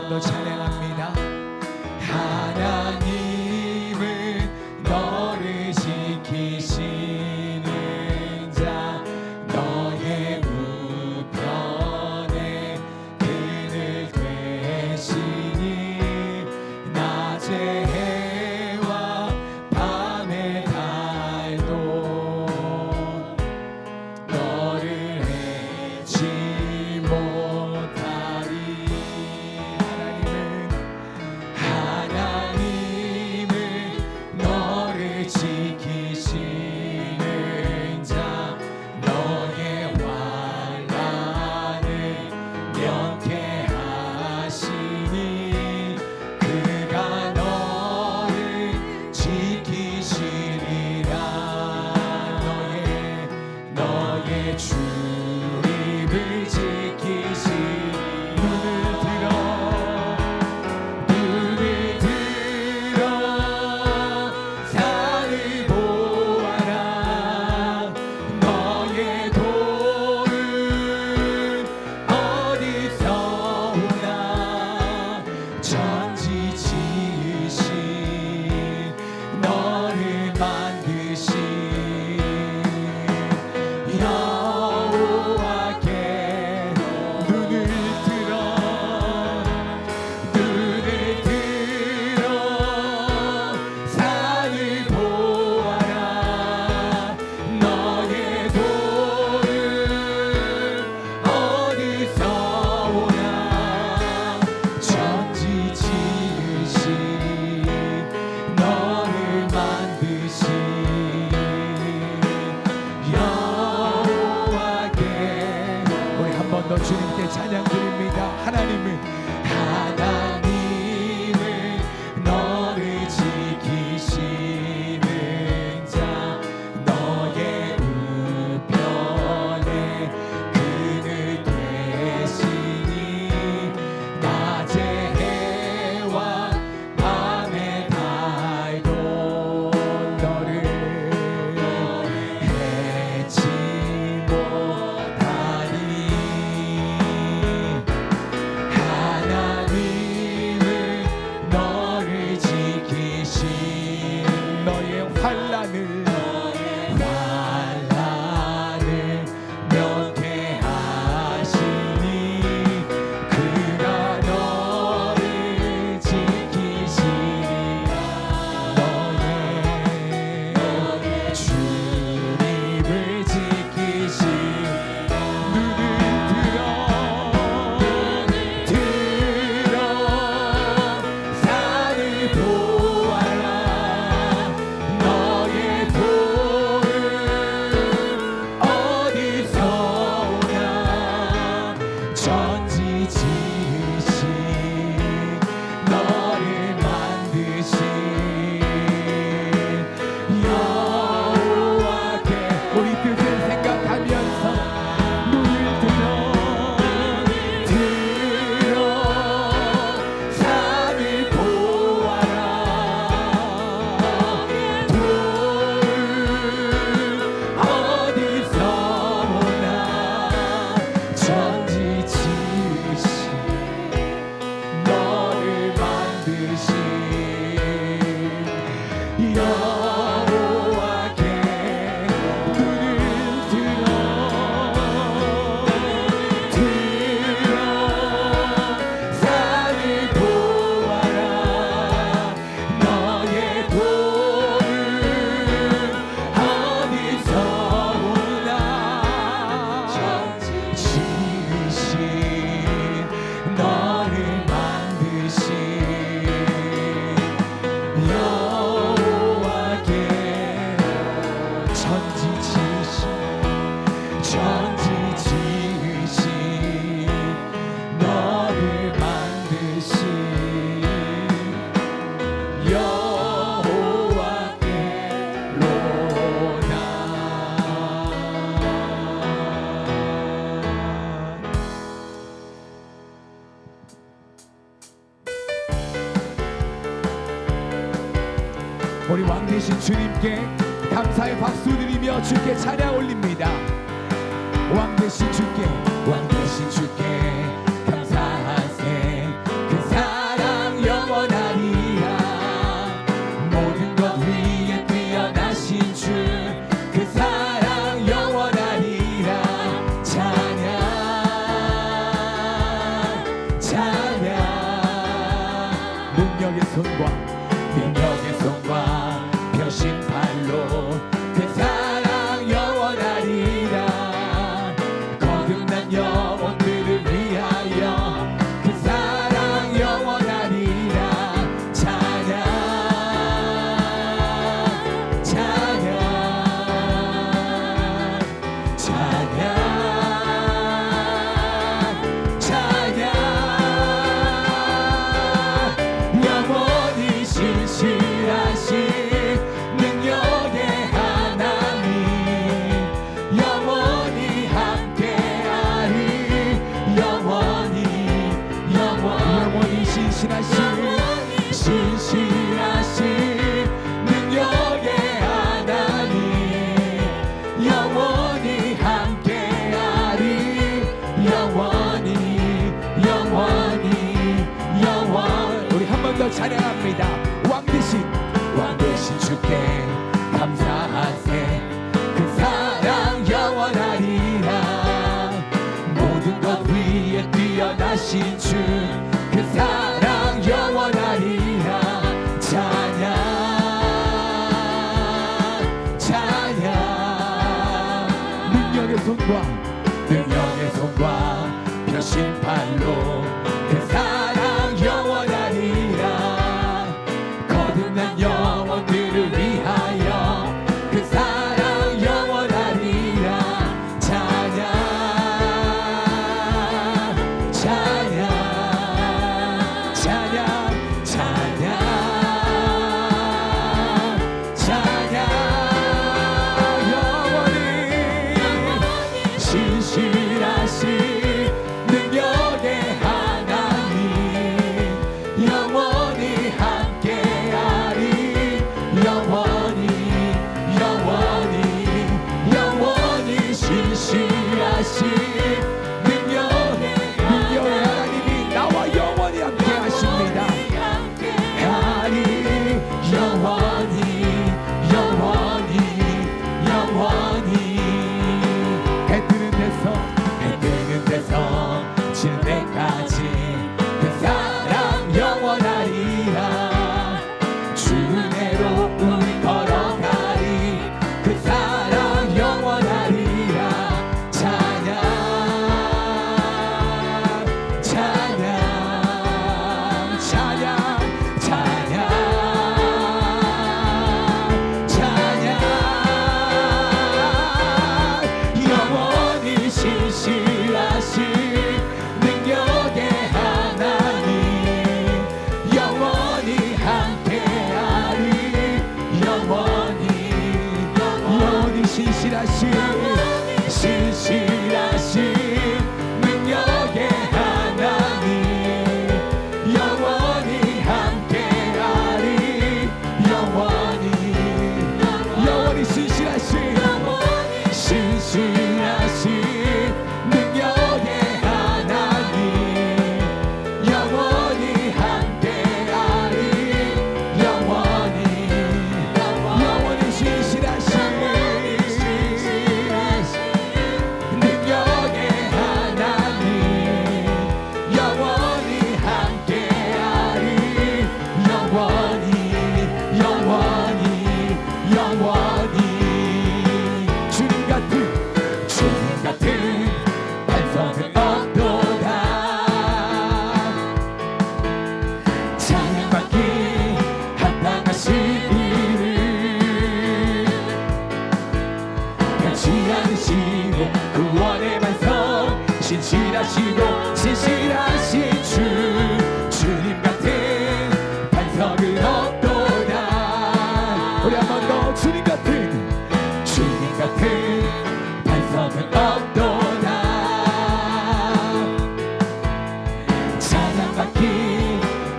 번 더 찬양합니다. 하나님은 너를 지키시는 자, 너의 우편에 그늘 되시니 낮에 해와 밤의 달도 너를 해치 못하리. 하나님은 너를 지키시는 자, 너의 환난을 면케하시니 그가 너를 지키시리라. 너의 출입을 지키시니 눈을 들어 산을 보아라. 너의 돌은 어디서 오나. 천지 지으신 너를 만드신 여호와께 눈을 들어 산을 보아라. 너의 돌은 어디서 오나. 천지 지으신 너를 만드신 여호와께. 우리 한 번 더 주님께 찬양 드립니다. 하나님은 너를 지키시는 자, 너의 우편에 그늘 되시니 낮에 해와 밤의 달도 너를 해치 못하리. 하나님은 너를 지키신 너의 환난을 면케하시니 그가 너를 지키시리라. 너의 출입을 지키시니 눈을 들어 산을 보아라. 너의 돌은 어디서 오나. 천지 지으신 너를 만드신 여호와께. 우리 뜻을 생각하면서 눈을 들어 산을 보아라. 돌은 어디서 오나. 천지 지으신 너를 만드신 여호와께. 눈을 들어 산을 보아라. 너의 돌은 어디서 오나. 천지 지으신 너를 만드신 여호와께. 천지 지으신 너를 만드신 여호와께로다. 우리 왕 되신 주님께 감사의 박수 드리며 주께 찬양 올립니다. 왕 되신 주께 감사하세. 그 능력의 손과 펴신 팔로 그 사랑 영원하리라. 거듭난 영혼들을 위하여 그 사랑 영원하리라. 찬양 찬양 찬양 찬양. 영원히 신실하신 능력의 하나님 영원히 함께하리. 영원히 신실하신 능력의 하나님 영원히 함께하리. 우리 한 번 더 찬양합니다. 왕 대신 주께 감사하세. 그 사랑 영원하리라. 모든 것 위에 뛰어나신 주 그 사랑 영원하리라. 찬양 찬양. 능력의 손과 펴신 팔로 그 사랑 영원하리라. 거듭난 영혼들을 위하여 그 사랑 영원하리라. 찬양 찬양 찬양 찬양 찬양. 영원히 신실하신 능력의 하나님 영원히 함께하리. 영원히 신실하신 능력의 하나님이 나와 영원히 함께하십니다. 하리. 영원히 해 뜨는 데서 지는 때까지 그 사랑 영원하리라. 주 은혜로 우리 걸어가리. 그 사랑 영원하리라. 찬양 찬양 찬양 찬양 찬양. 영원히 신실하신 능력의 하나님 영원히 함께하리. 영원히 신실하신 능력의 하나님 영원히 함께하리. 영원히 신실하신 능력의 하나님 영원히 함께하리. 영원히 신실하신 능력의 하나님 영원히 함께하리. 영원히 주님 같은 반석은 없도다. 찬양받기 합당하신 이를 변치 않으시고 구원의 반석 신실하신 주님 같은 반석은 없도다. 우리 한 번 더 주님 같은 반석은 없도다. 찬양받기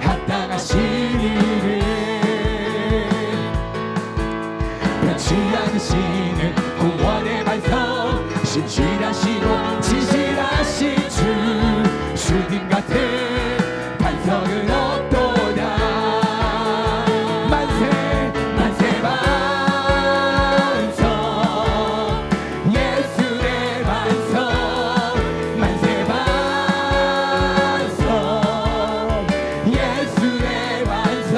합당하신 이를 변치 않으시는 구원의 반석 신실하시고 진실하신 주님 같은 반석은 없도다. 만세 반석 예수의 반석. 만세 반석 예수의 반석.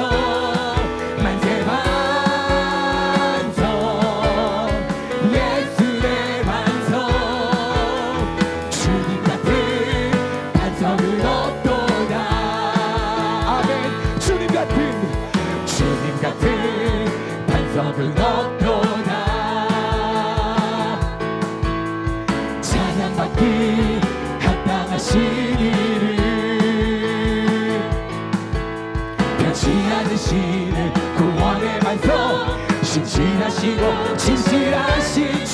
신실하시고 진실하신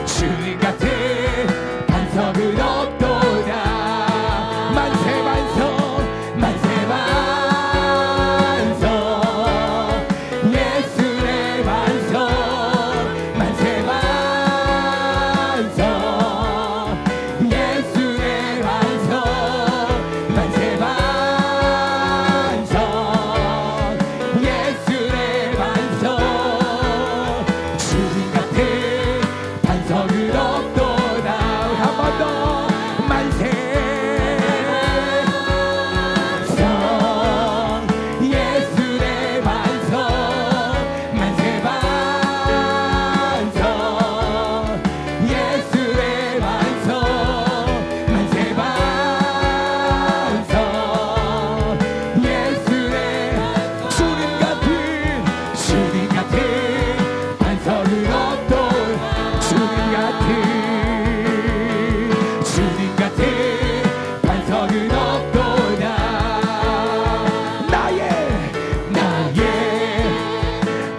주님 같은 반석은 없도다. 만세 반석 만세 반석 예수의 반석 만세 반석 예수의 반석 만세 반석 예수의 반석 주님 같은 반석은 없도다. 한 번 더 만세 예수의 반석 만세 반석 예수의 반석 만세 반석 예수의 주님 같은 반석은 없도다. 주님 같은 반석은 없도다. 나의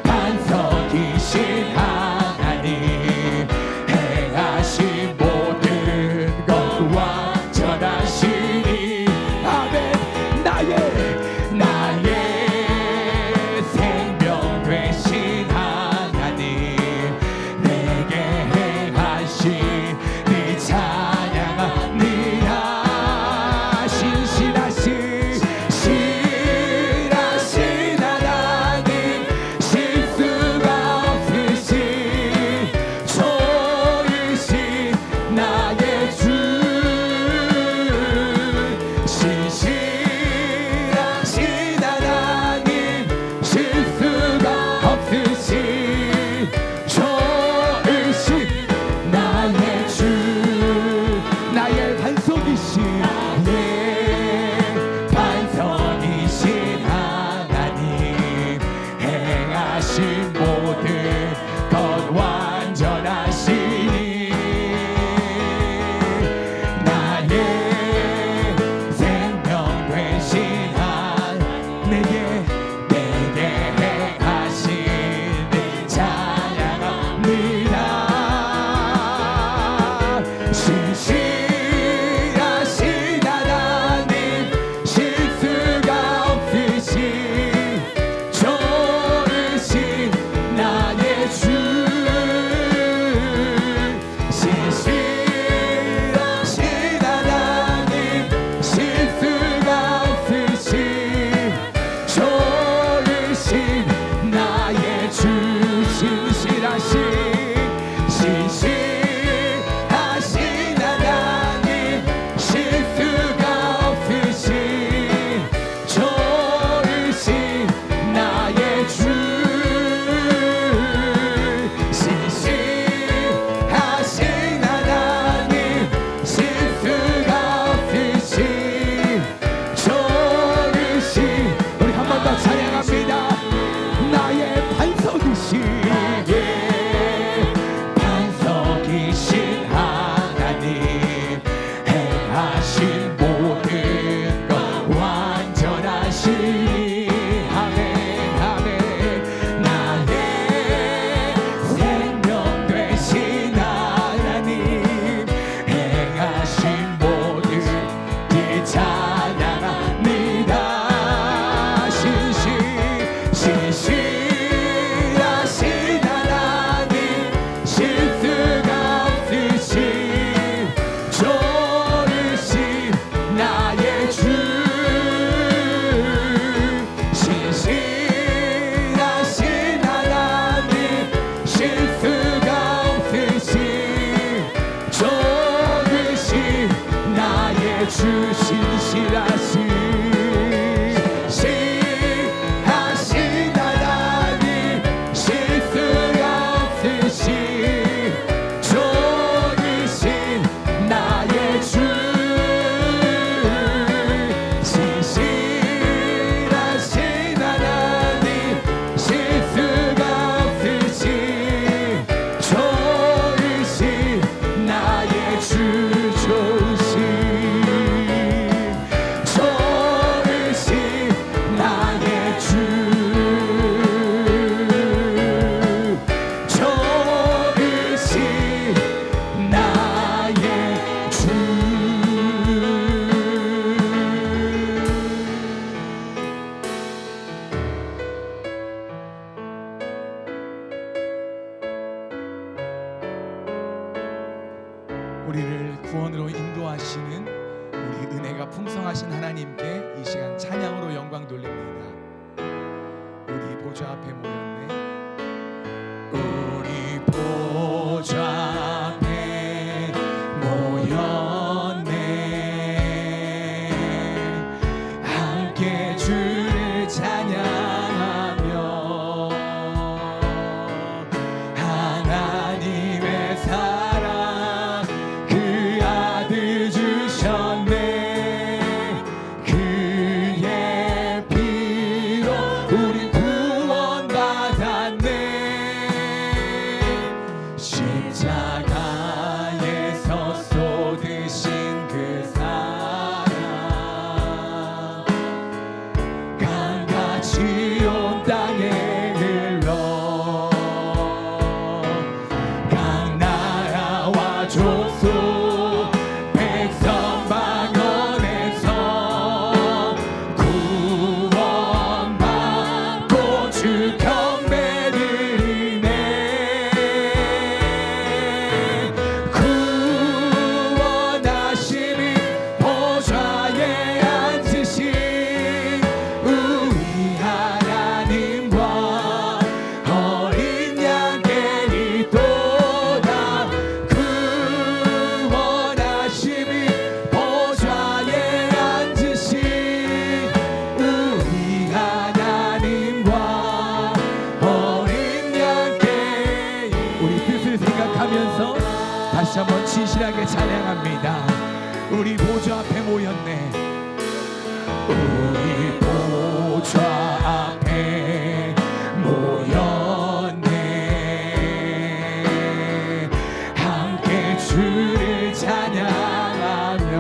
반석이신 하나님 행하신 모든 것 완전하시니 아멘. 나의 생명 되신 하나님 내게 행하신 네 찬양합니다. 신실하신 하나님 실수가 없으신 좋으신 나의 주 신실하신 하나님 실수가 없으신 좋으신 나의 주 나의 반석이신 반석이신 하나님 행하신 모든 것 완전하시니 나의 생명 되신 내게 행하신 네 찬양합니다. 신실하신 하나님 실수가 없으신 좋으신 나의 주 신실하신 하나님 실수가 없으신 좋으신 나의 주 신실하신 하나님 실수가 없으신 좋으신 나의 주 신실하신 하나님 실수가 없으신 좋으신 우리 한 번 더 찬양합니다. 나의 반석이신 반석이신 하나님 행하신 모든 것 완전하시니 아멘 아멘. 나의 생명 되신 하나님 행하신 모든 이 찬양합니다. 신실하신 하나님 실수가 없으신 좋으신 나의 주 신실하신 하나님 실수가 없으신 좋으신 나의 주 신실하신 하나님 실수가 없으신 좋으신 나의 주 신실하신 하나님 실수가 없으신 좋으신 나의 주 좋으신 주를 찬양하며 하나님의 사랑 그 아들 주셨네. 그의 피로 우리 구원받았네. 십자가에서 쏟으신 그 사랑 강같이 온 땅에 흘러 각 나라와 족속 백성 방언에서 구원받고 주 경배 드리네. 구원하심이 보좌에 앉으신 우리 하나님과 어린 양께 있도다. 구원하심이 보좌에 앉으신 우리 하나님과 어린 양께. 우리 뜻을 생각하면서 다시 한번 진실하게 찬양합니다. 우리 보좌 앞에 모였네. 우리 보좌 앞에 모였네. 함께 주를 찬양하며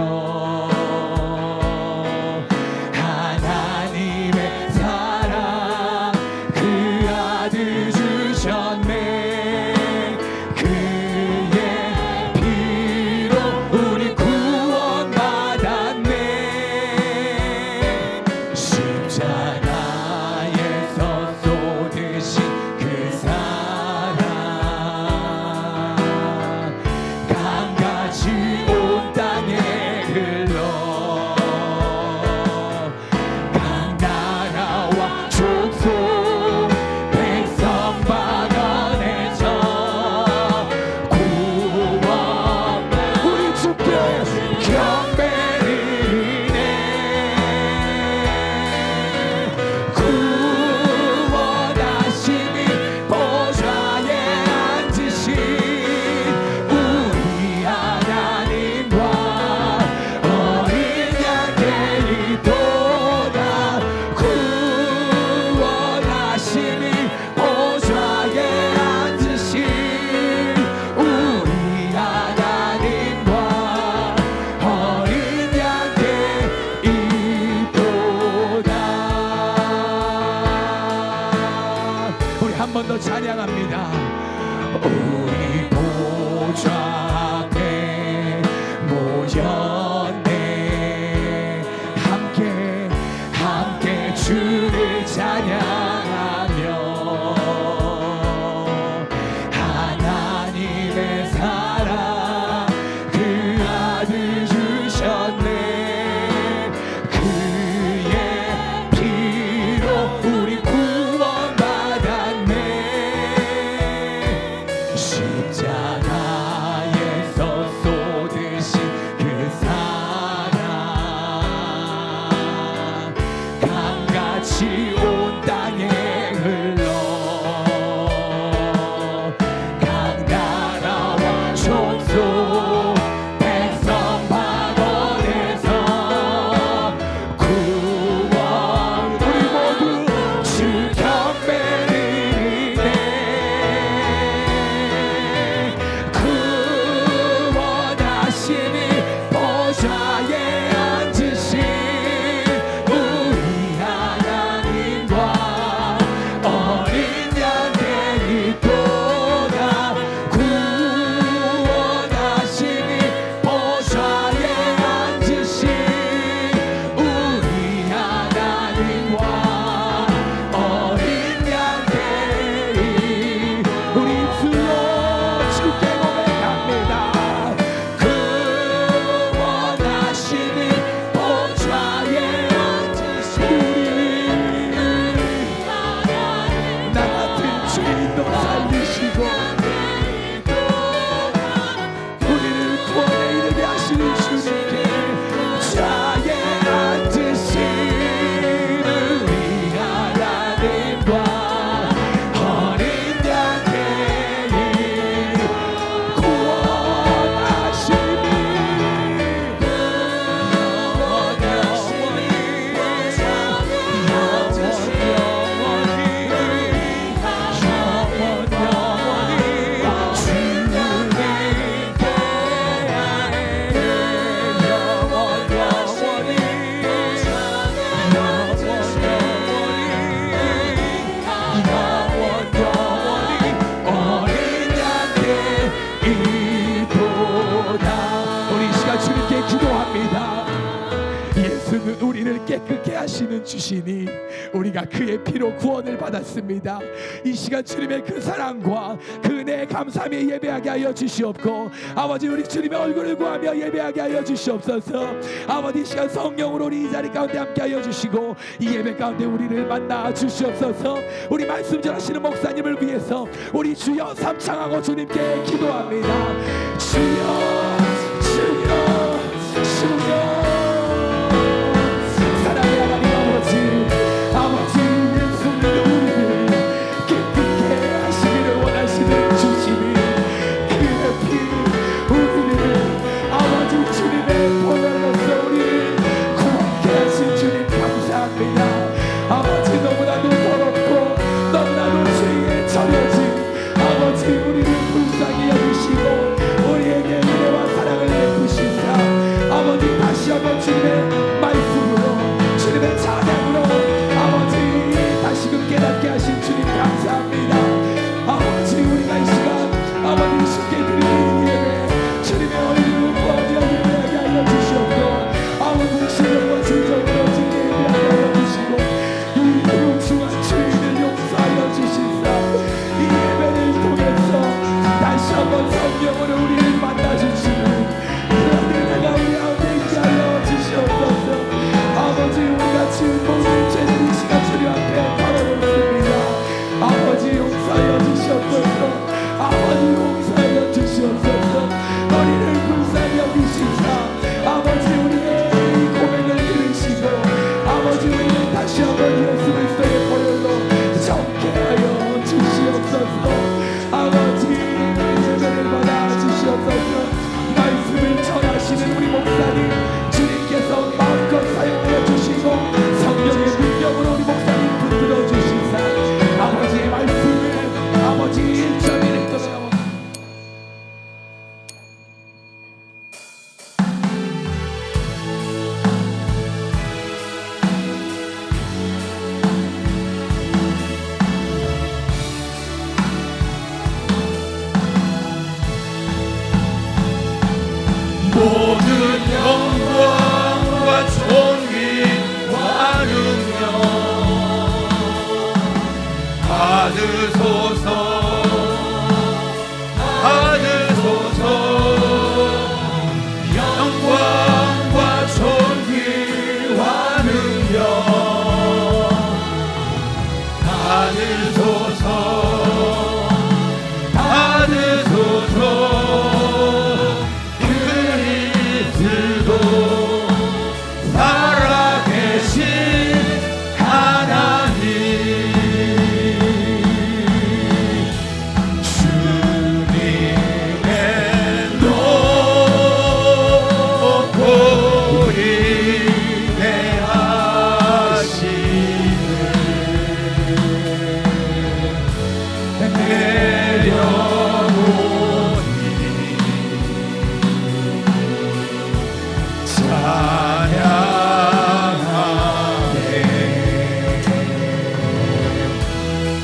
하나님의 사랑 그 아들 주셨네. 그의 피로 우리 구원받았네. 십자가에서 쏟으신 그 사랑 강같이 온 땅에 흘러 각 나라와 족속 백성 방언에서 구원 우리 주께 경배 드리네. 구원하심이 보좌에 앉으신 우리 하나님과 어린 양께 있도다. 구원하심이 보좌에 앉으신 우리 하나님과 어린 양께 있도다. 우리 한 번 더 찬양합니다. 우리 보좌 앞에 모였네. 함께 주를 찬양하며 하나님의 사랑 그 아들 주셨네. 그의 피로 우리 구원받았네. 십자가에서 쏟으신 그 사랑 강같이 다시는 주시니 우리가 그의 피로 구원을 받았습니다. 이 시간 주님의 그 사랑과 그 은혜에 감사하며 예배하게 하여 주시옵고, 아버지 우리 주님의 얼굴을 구하며 예배하게 하여 주시옵소서. 아버지 이 시간 성령으로 우리 이 자리 가운데 함께 하여 주시고 이 예배 가운데 우리를 만나 주시옵소서. 우리 말씀 전하시는 목사님을 위해서 우리 주여 삼창하고 주님께 기도합니다. 주여 주여 주여. 사랑의 하나님 아버지, 아버지 예수님의 우리를 기쁘게 하시기를 원하시는 주님이 그의 피 우리를 아버지 주님의 보혈로서 우리를 구원케 하신 주님 감사합니다. 아버지 너무나도 더럽고 너무나도 죄에 절여진 아버지 우리를 불쌍히 여기시고 우리에게 은혜와 사랑을 베푸시사 아버지 다시 한번 주님의 말씀으로 주님의 찬양으로 아버지 다시금 깨닫게 하신 주님 감사합니다. 아버지 우리가 이 시간 아버지 쉽게 드리는 예배 주님의 얼굴을 구하며 예배하게 하여 주시옵고, 아버지 신령과 진정으로 주님의 예배하게 하여 주시고 이 불중한 죄인을 용서하여 주시사 이 예배를 통해서 다시 한번 성령으로 우리를 만나주시는 그런 은혜가 우리 가운데 있게 하여 주시옵소서. 아버지 우리가 지은 모든 죄를 이 시간 주님 앞에 털어놓습니다. 아버지 용서하여 주시옵소서. 아버지 용서하여 주시옵소서. 우리를 불쌍히 여기시사 아버지 우리의 이 고백을 들으시고 아버지 우리를 다시 한번 예수 그리스도의 보혈로 정케 하여 주시옵소서. 아버지 예배를 받아 주시옵소서. 말씀을 전하시는 우리 목사님 주님께서 마음껏 사용하여 주시고 성령의 능력으로 우리 목사님 붙들어 주시사 아버지의 말씀을 아버지 일점일에 떠나고 모든 영광과 존귀와 능력 받으소서 받으소서. 영광과 존귀와 능력 받으소서 받으소서. 살아계신 하나님 주님의 높고 위대하시네 내려오니 찬양하네.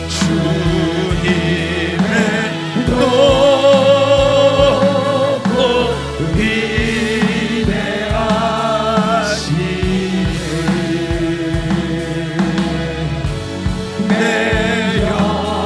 주님의 높고 위대하시네 내려오니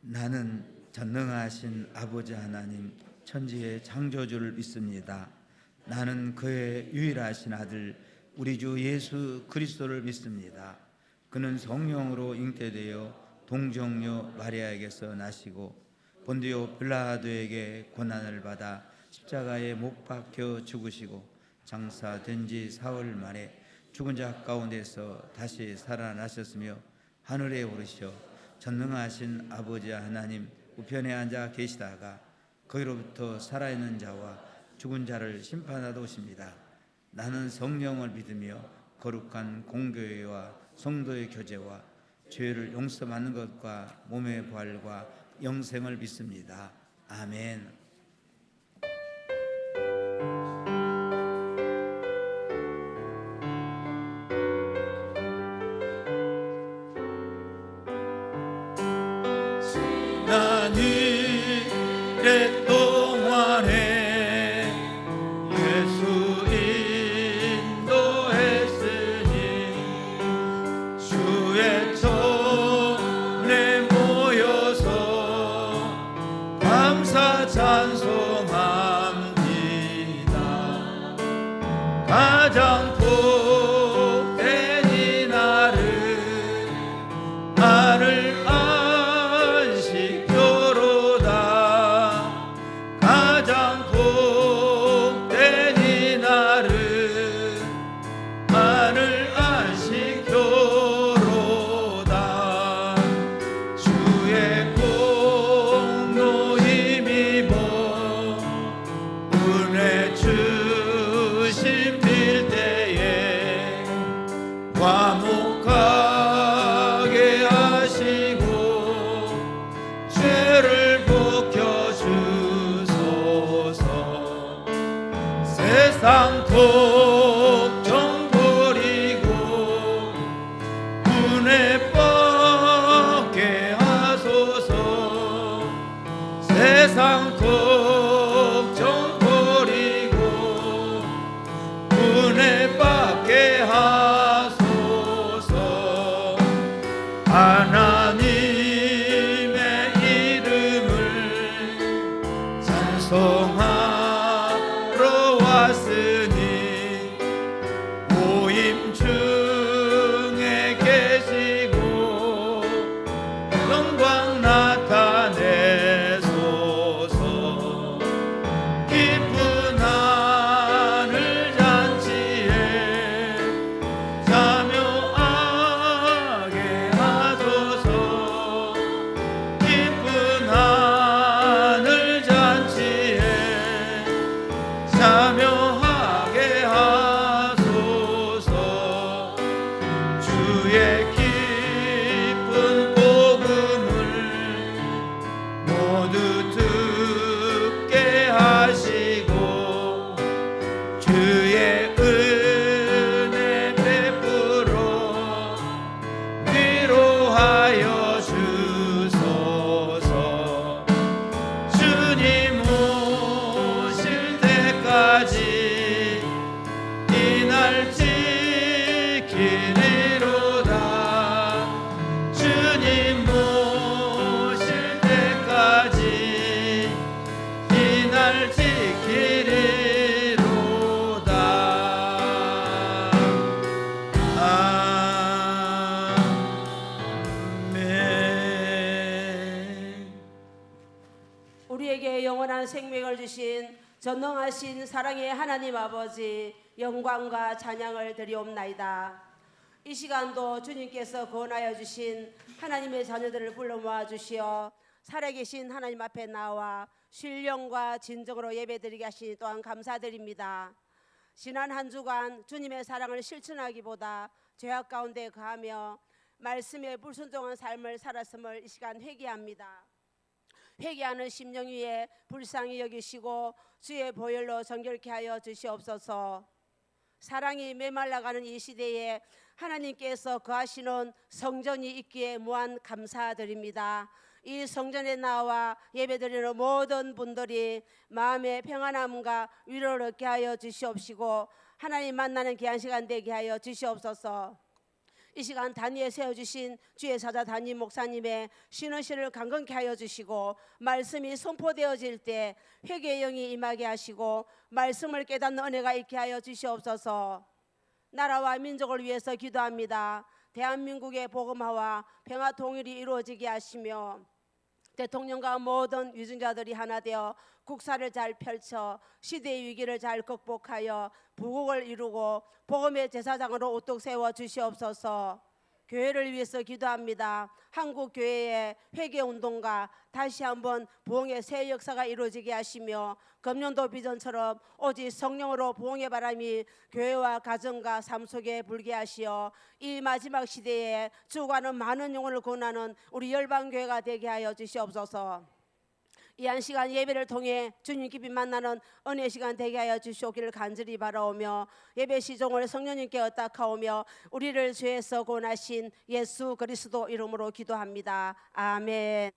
나는 전능하신 아버지 하나님 천지의 창조주를 믿습니다. 나는 그의 유일하신 아들 우리 주 예수 그리스도를 믿습니다. 그는 성령으로 잉태되어 동정녀 마리아에게서 나시고 본디오 빌라도에게 고난을 받아 십자가에 못 박혀 죽으시고 장사된 지 사흘 만에 죽은 자 가운데서 다시 살아나셨으며 하늘에 오르시어 전능하신 아버지 하나님 우편에 앉아 계시다가 거기로부터 살아있는 자와 죽은 자를 심판하러 오십니다. 나는 성령을 믿으며 거룩한 공교회와 성도의 교제와 죄를 용서받는 것과 몸의 부활과 영생을 믿습니다. 아멘. 내 주심 빌 때에 화목하게 하시고 죄를 벗겨주소서. 세상 걱정 버리고 은혜 받게 하소서. 세상 걱정 버리고 은혜 받게 하소서. 하나님의 이름을 찬송하러 왔으니 모임 중에 계시고 영광 나타내소서. 기쁜 하늘 잔치에 참여하게 하소서. 기쁜 하늘 잔치에 참여하게 하소서. 주의 기쁜 복음을 모두 듣게 하시고 주의 은혜 베풀어 위로하여 주소서. 주님 오실 때까지 이날 지키리로다. 주님 오실 때까지 이날 지키리로다. 아멘. 우리에게 영원한 생명을 주신 전능하신 사랑의 하나님 아버지, 영광과 찬양을 드리옵나이다. 이 시간도 주님께서 권하여 주신 하나님의 자녀들을 불러 모아 주시어 살아계신 하나님 앞에 나와 신령과 진정으로 예배드리게 하시니 또한 감사드립니다. 지난 한 주간 주님의 사랑을 실천하기보다 죄악 가운데 거하며 말씀에 불순종한 삶을 살았음을 이 시간 회개합니다. 회개하는 심령 위에 불쌍히 여기시고 주의 보혈로 정결케 하여 주시옵소서. 사랑이 메말라가는 이 시대에 하나님께서 거하시는 성전이 있기에 무한 감사드립니다. 이 성전에 나와 예배드리는 모든 분들이 마음의 평안함과 위로를 얻게 하여 주시옵시고 하나님 만나는 귀한 시간 되게 하여 주시옵소서. 이 시간 단위에 세워주신 주의 사자 담임 목사님의 쉬는 시를 강건케 하여 주시고 말씀이 선포되어질 때 회개의 영이 임하게 하시고 말씀을 깨닫는 은혜가 있게 하여 주시옵소서. 나라와 민족을 위해서 기도합니다. 대한민국의 복음화와 평화 통일이 이루어지게 하시며 대통령과 모든 위증자들이 하나 되어 국사를 잘 펼쳐 시대의 위기를 잘 극복하여 부국을 이루고 복음의 제사장으로 우뚝 세워 주시옵소서. 교회를 위해서 기도합니다. 한국 교회의 회개운동과 다시 한번 부흥의 새 역사가 이루어지게 하시며 금년도 비전처럼 오직 성령으로 부흥의 바람이 교회와 가정과 삶 속에 불게 하시어 이 마지막 시대에 죽어가는 많은 영혼을 구원하는 우리 열방교회가 되게 하여 주시옵소서. 이 한 시간 예배를 통해 주님 깊이 만나는 은혜 시간 되게 하여 주시오기를 간절히 바라오며 예배 시종을 성령님께 의탁하오며 우리를 죄에서 구원하신 예수 그리스도 이름으로 기도합니다. 아멘.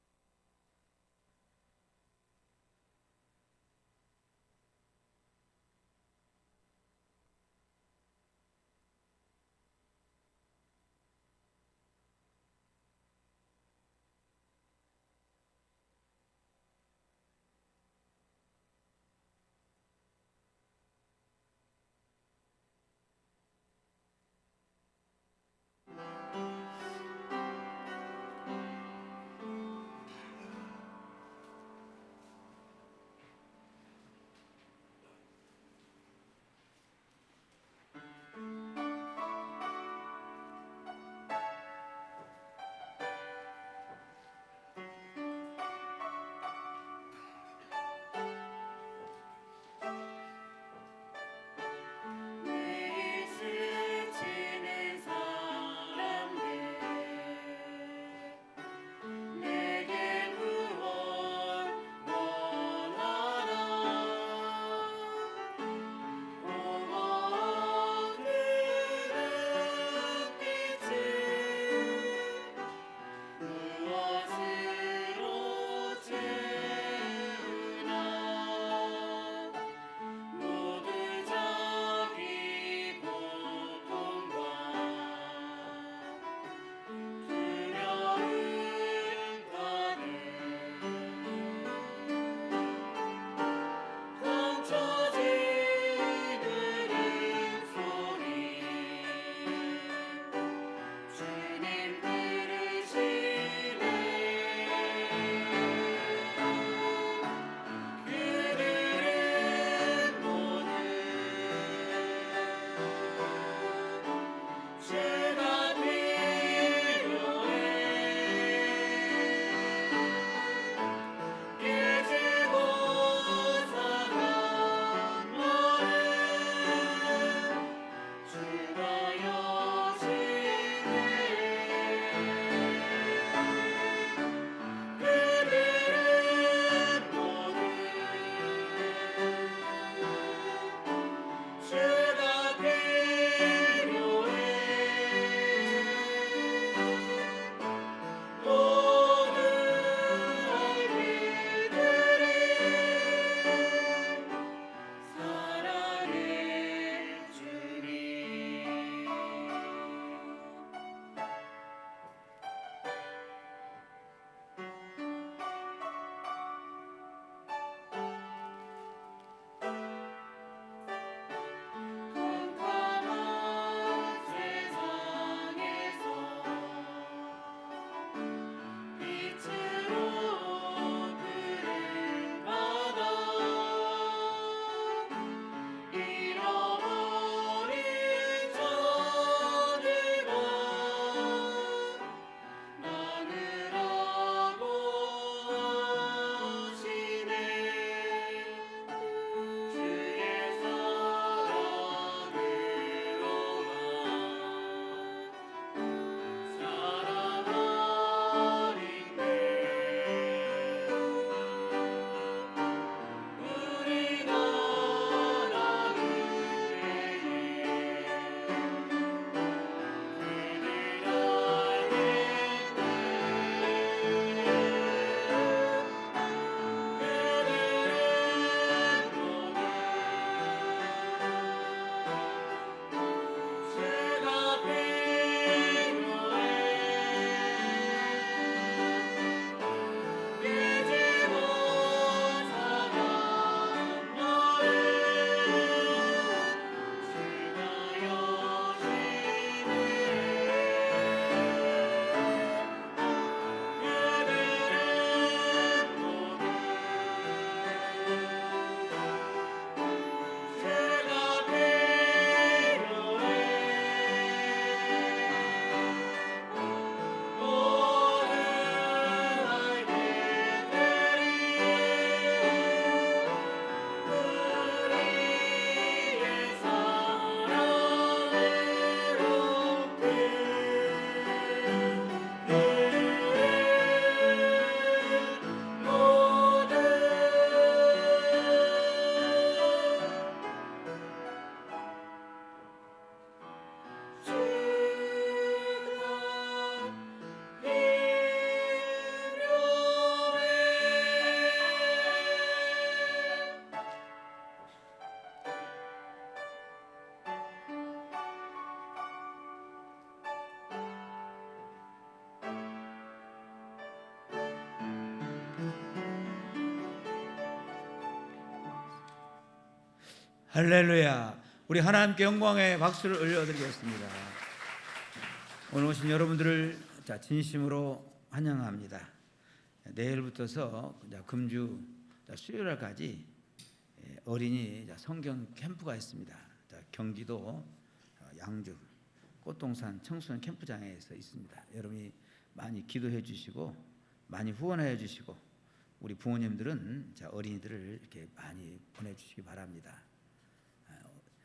할렐루야. 우리 하나님께 영광의 박수를 올려드리겠습니다. 오늘 오신 여러분들을 진심으로 환영합니다. 내일부터서 금주 수요일까지 어린이 성경 캠프가 있습니다. 경기도 양주 꽃동산 청소년 캠프장에서 있습니다. 여러분이 많이 기도해 주시고 많이 후원해 주시고 우리 부모님들은 어린이들을 이렇게 많이 보내주시기 바랍니다.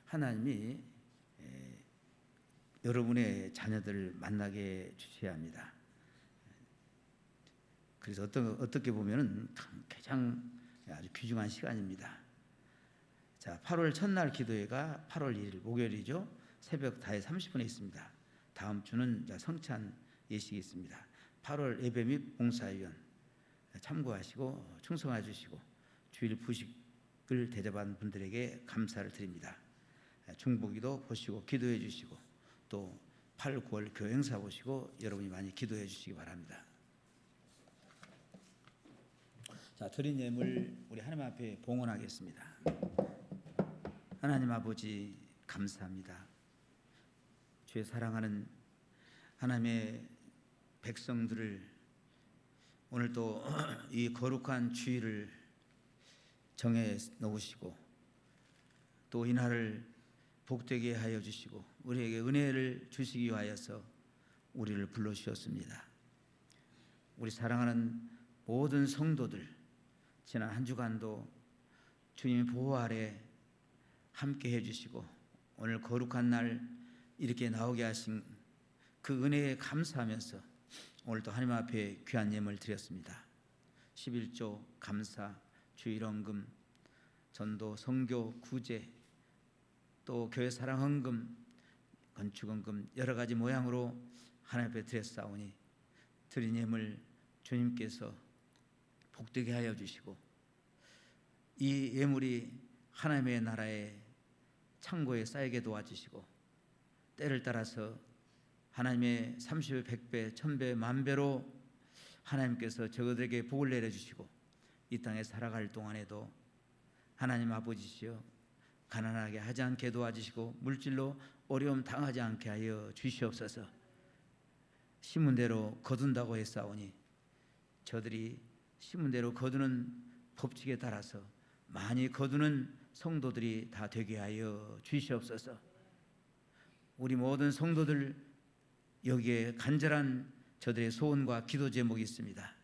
하나님이 여러분의 자녀들을 만나게 주셔야 합니다. 그래서 어떻게 보면은 가장 아주 귀중한 시간입니다. 자, 8월 첫날 기도회가 8월 1일 목요일이죠. 새벽 5시 30분에 있습니다. 다음 주는 성찬 예식이 있습니다. 8월 예배 및 봉사위원 참고하시고 충성해 주시고 주일 부식을 대접한 분들에게 감사를 드립니다. 중보기도 보시고 기도해 주시고 또 8, 9월 교회 행사 보시고 여러분이 많이 기도해 주시기 바랍니다. 자, 드린 예물 우리 하나님 앞에 봉헌하겠습니다. 하나님 아버지 감사합니다. 주의 사랑하는 하나님의 백성들을 오늘 또 이 거룩한 주일을 정해 놓으시고 또 이날을 복되게 하여 주시고 우리에게 은혜를 주시기 위하여서 우리를 불러주셨습니다. 우리 사랑하는 모든 성도들 지난 한 주간도 주님의 보호 아래 함께 해주시고 오늘 거룩한 날 이렇게 나오게 하신 그 은혜에 감사하면서 오늘도 하나님 앞에 귀한 예물을 드렸습니다. 11조 감사, 주일헌금, 전도, 선교, 구제, 또 교회 사랑 헌금, 건축 헌금 여러 가지 모양으로 하나님 앞에 드렸사오니 드린 예물 주님께서 복되게 하여 주시고 이 예물이 하나님의 나라의 창고에 쌓이게 도와주시고 때를 따라서 하나님의 30배, 100배, 1000배, 만배로 하나님께서 저들에게 복을 내려주시고 이 땅에 살아갈 동안에도 하나님 아버지시여 가난하게 하지 않게 도와주시고 물질로 어려움 당하지 않게 하여 주시옵소서. 심은 대로 거둔다고 했사오니 저들이 심은 대로 거두는 법칙에 따라서 많이 거두는 성도들이 다 되게 하여 주시옵소서. 우리 모든 성도들 여기에 간절한 저들의 소원과 기도 제목이 있습니다.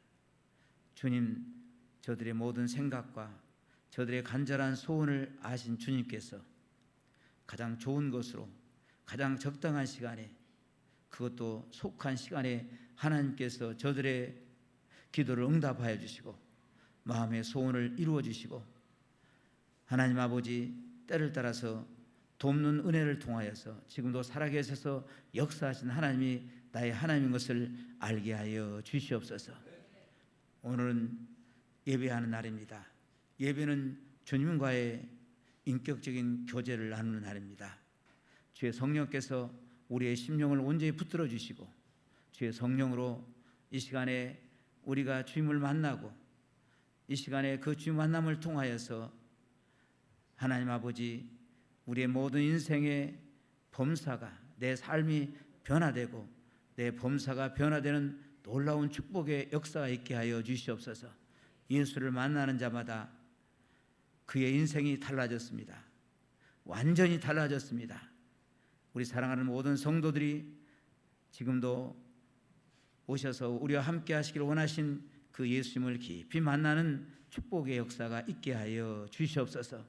주님, 저들의 모든 생각과 저들의 간절한 소원을 아신 주님께서 가장 좋은 것으로 가장 적당한 시간에 그것도 속한 시간에 하나님께서 저들의 기도를 응답하여 주시고 마음의 소원을 이루어 주시고 하나님 아버지 때를 따라서 돕는 은혜를 통하여서 지금도 살아계셔서 역사하신 하나님이 나의 하나님인 것을 알게 하여 주시옵소서. 오늘은 예배하는 날입니다. 예배는 주님과의 인격적인 교제를 나누는 날입니다. 주의 성령께서 우리의 심령을 온전히 붙들어 주시고 주의 성령으로 이 시간에 우리가 주님을 만나고 이 시간에 그 주님 만남을 통하여서 하나님 아버지 우리의 모든 인생의 범사가 내 삶이 변화되고 내 범사가 변화되는 놀라운 축복의 역사가 있게 하여 주시옵소서. 예수를 만나는 자마다 그의 인생이 달라졌습니다. 완전히 달라졌습니다. 우리 사랑하는 모든 성도들이 지금도 오셔서 우리와 함께 하시기를 원하신 그 예수님을 깊이 만나는 축복의 역사가 있게 하여 주시옵소서.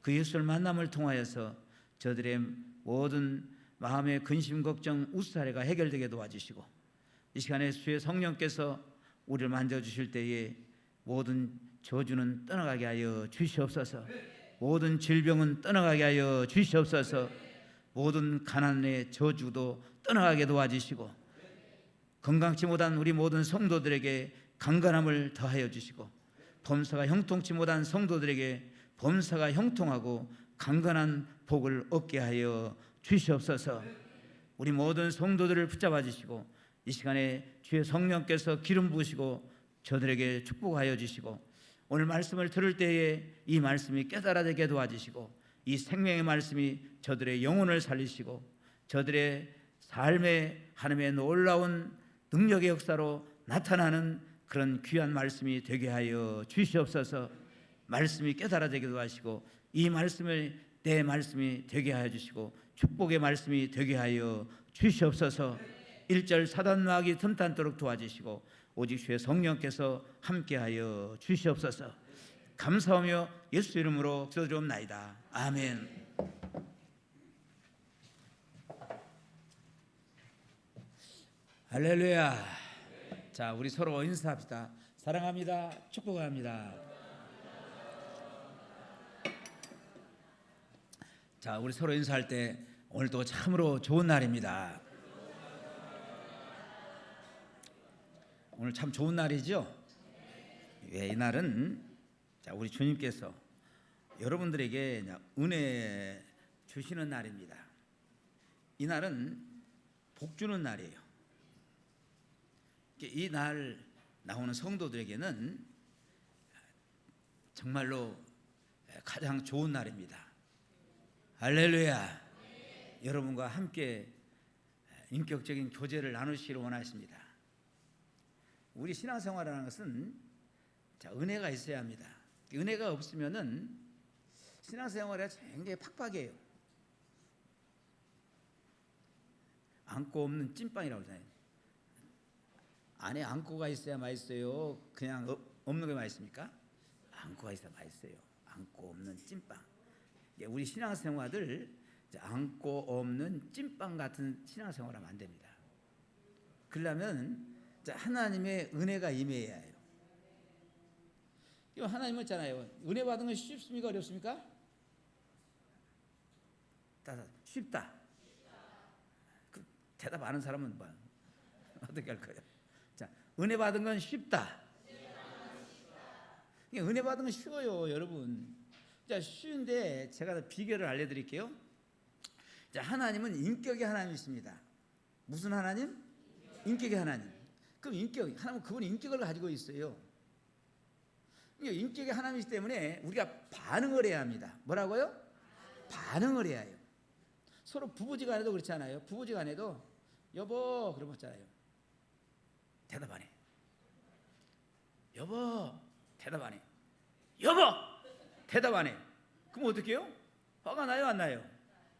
그 예수를 만남을 통하여서 저들의 모든 마음의 근심, 걱정, 우스아래가 해결되게 도와주시고 이 시간에 주의 성령께서 우리를 만져주실 때에 모든 저주는 떠나가게 하여 주시옵소서. 모든 질병은 떠나가게 하여 주시옵소서. 모든 가난의 저주도 떠나가게 도와주시고 건강치 못한 우리 모든 성도들에게 강건함을 더하여 주시고 범사가 형통치 못한 성도들에게 범사가 형통하고 강건한 복을 얻게 하여 주시옵소서. 우리 모든 성도들을 붙잡아 주시고 이 시간에 주의 성령께서 기름 부으시고 저들에게 축복하여 주시고 오늘 말씀을 들을 때에 이 말씀이 깨달아지게 도와주시고 이 생명의 말씀이 저들의 영혼을 살리시고 저들의 삶에 하나님의 놀라운 능력의 역사로 나타나는 그런 귀한 말씀이 되게 하여 주시옵소서. 말씀이 깨달아지기도 하시고 이 말씀을 내 말씀이 되게 하여 주시고 축복의 말씀이 되게 하여 주시옵소서. 1절 사단 마귀 틈탄토록 도와주시고 오직 주의 성령께서 함께하여 주시옵소서. 감사하며 예수 이름으로 기도드리옵나이다. 아멘. 할렐루야. 자, 우리 서로 인사합시다. 사랑합니다. 축복합니다. 자, 우리 서로 인사할 때 오늘도 참으로 좋은 날입니다. 오늘 참 좋은 날이죠. 예, 이 날은 자, 우리 주님께서 여러분들에게 은혜 주시는 날입니다. 이 날은 복 주는 날이에요. 이 날 나오는 성도들에게는 정말로 가장 좋은 날입니다. 할렐루야. 여러분과 함께 인격적인 교제를 나누시기를 원하십니다. 우리 신앙생활이라는 것은 은혜가 있어야 합니다. 은혜가 없으면은 신앙생활이 굉장히 팍팍해요. 안고 없는 찐빵이라고 하잖아요. 안에 안고가 있어야 맛있어요? 그냥 없는 게 맛있습니까? 안고가 있어야 맛있어요. 안고 없는 찐빵. 우리 신앙생활들 안고 없는 찐빵 같은 신앙생활하면 안 됩니다. 그러려면 하나님의 은혜가 임해야 해요. 이거 하나님은 있잖아요. 은혜 받은 건 쉽습니까? 어렵습니까? 쉽다. 그 대답 아는 사람은 뭐 어떻게 할 거예요? 자, 은혜 받은 건 쉽다. 은혜 받은 건 쉬워요, 여러분. 자, 쉬운데 제가 비결을 알려드릴게요. 자, 하나님은 인격의 하나님이십니다. 무슨 하나님? 인격의 하나님. 그럼 하나님은 그분 인격을 가지고 있어요. 인격의 하나님이기 때문에 우리가 반응을 해야 합니다. 뭐라고요? 반응을 해야 해요. 서로 부부지간에도 그렇잖아요. 부부지간에도 여보 그러면 있잖아요. 대답 안 해. 여보 대답 안 해. 여보 대답 안 해. 그럼 어떻게 해요? 화가 나요, 안 나요?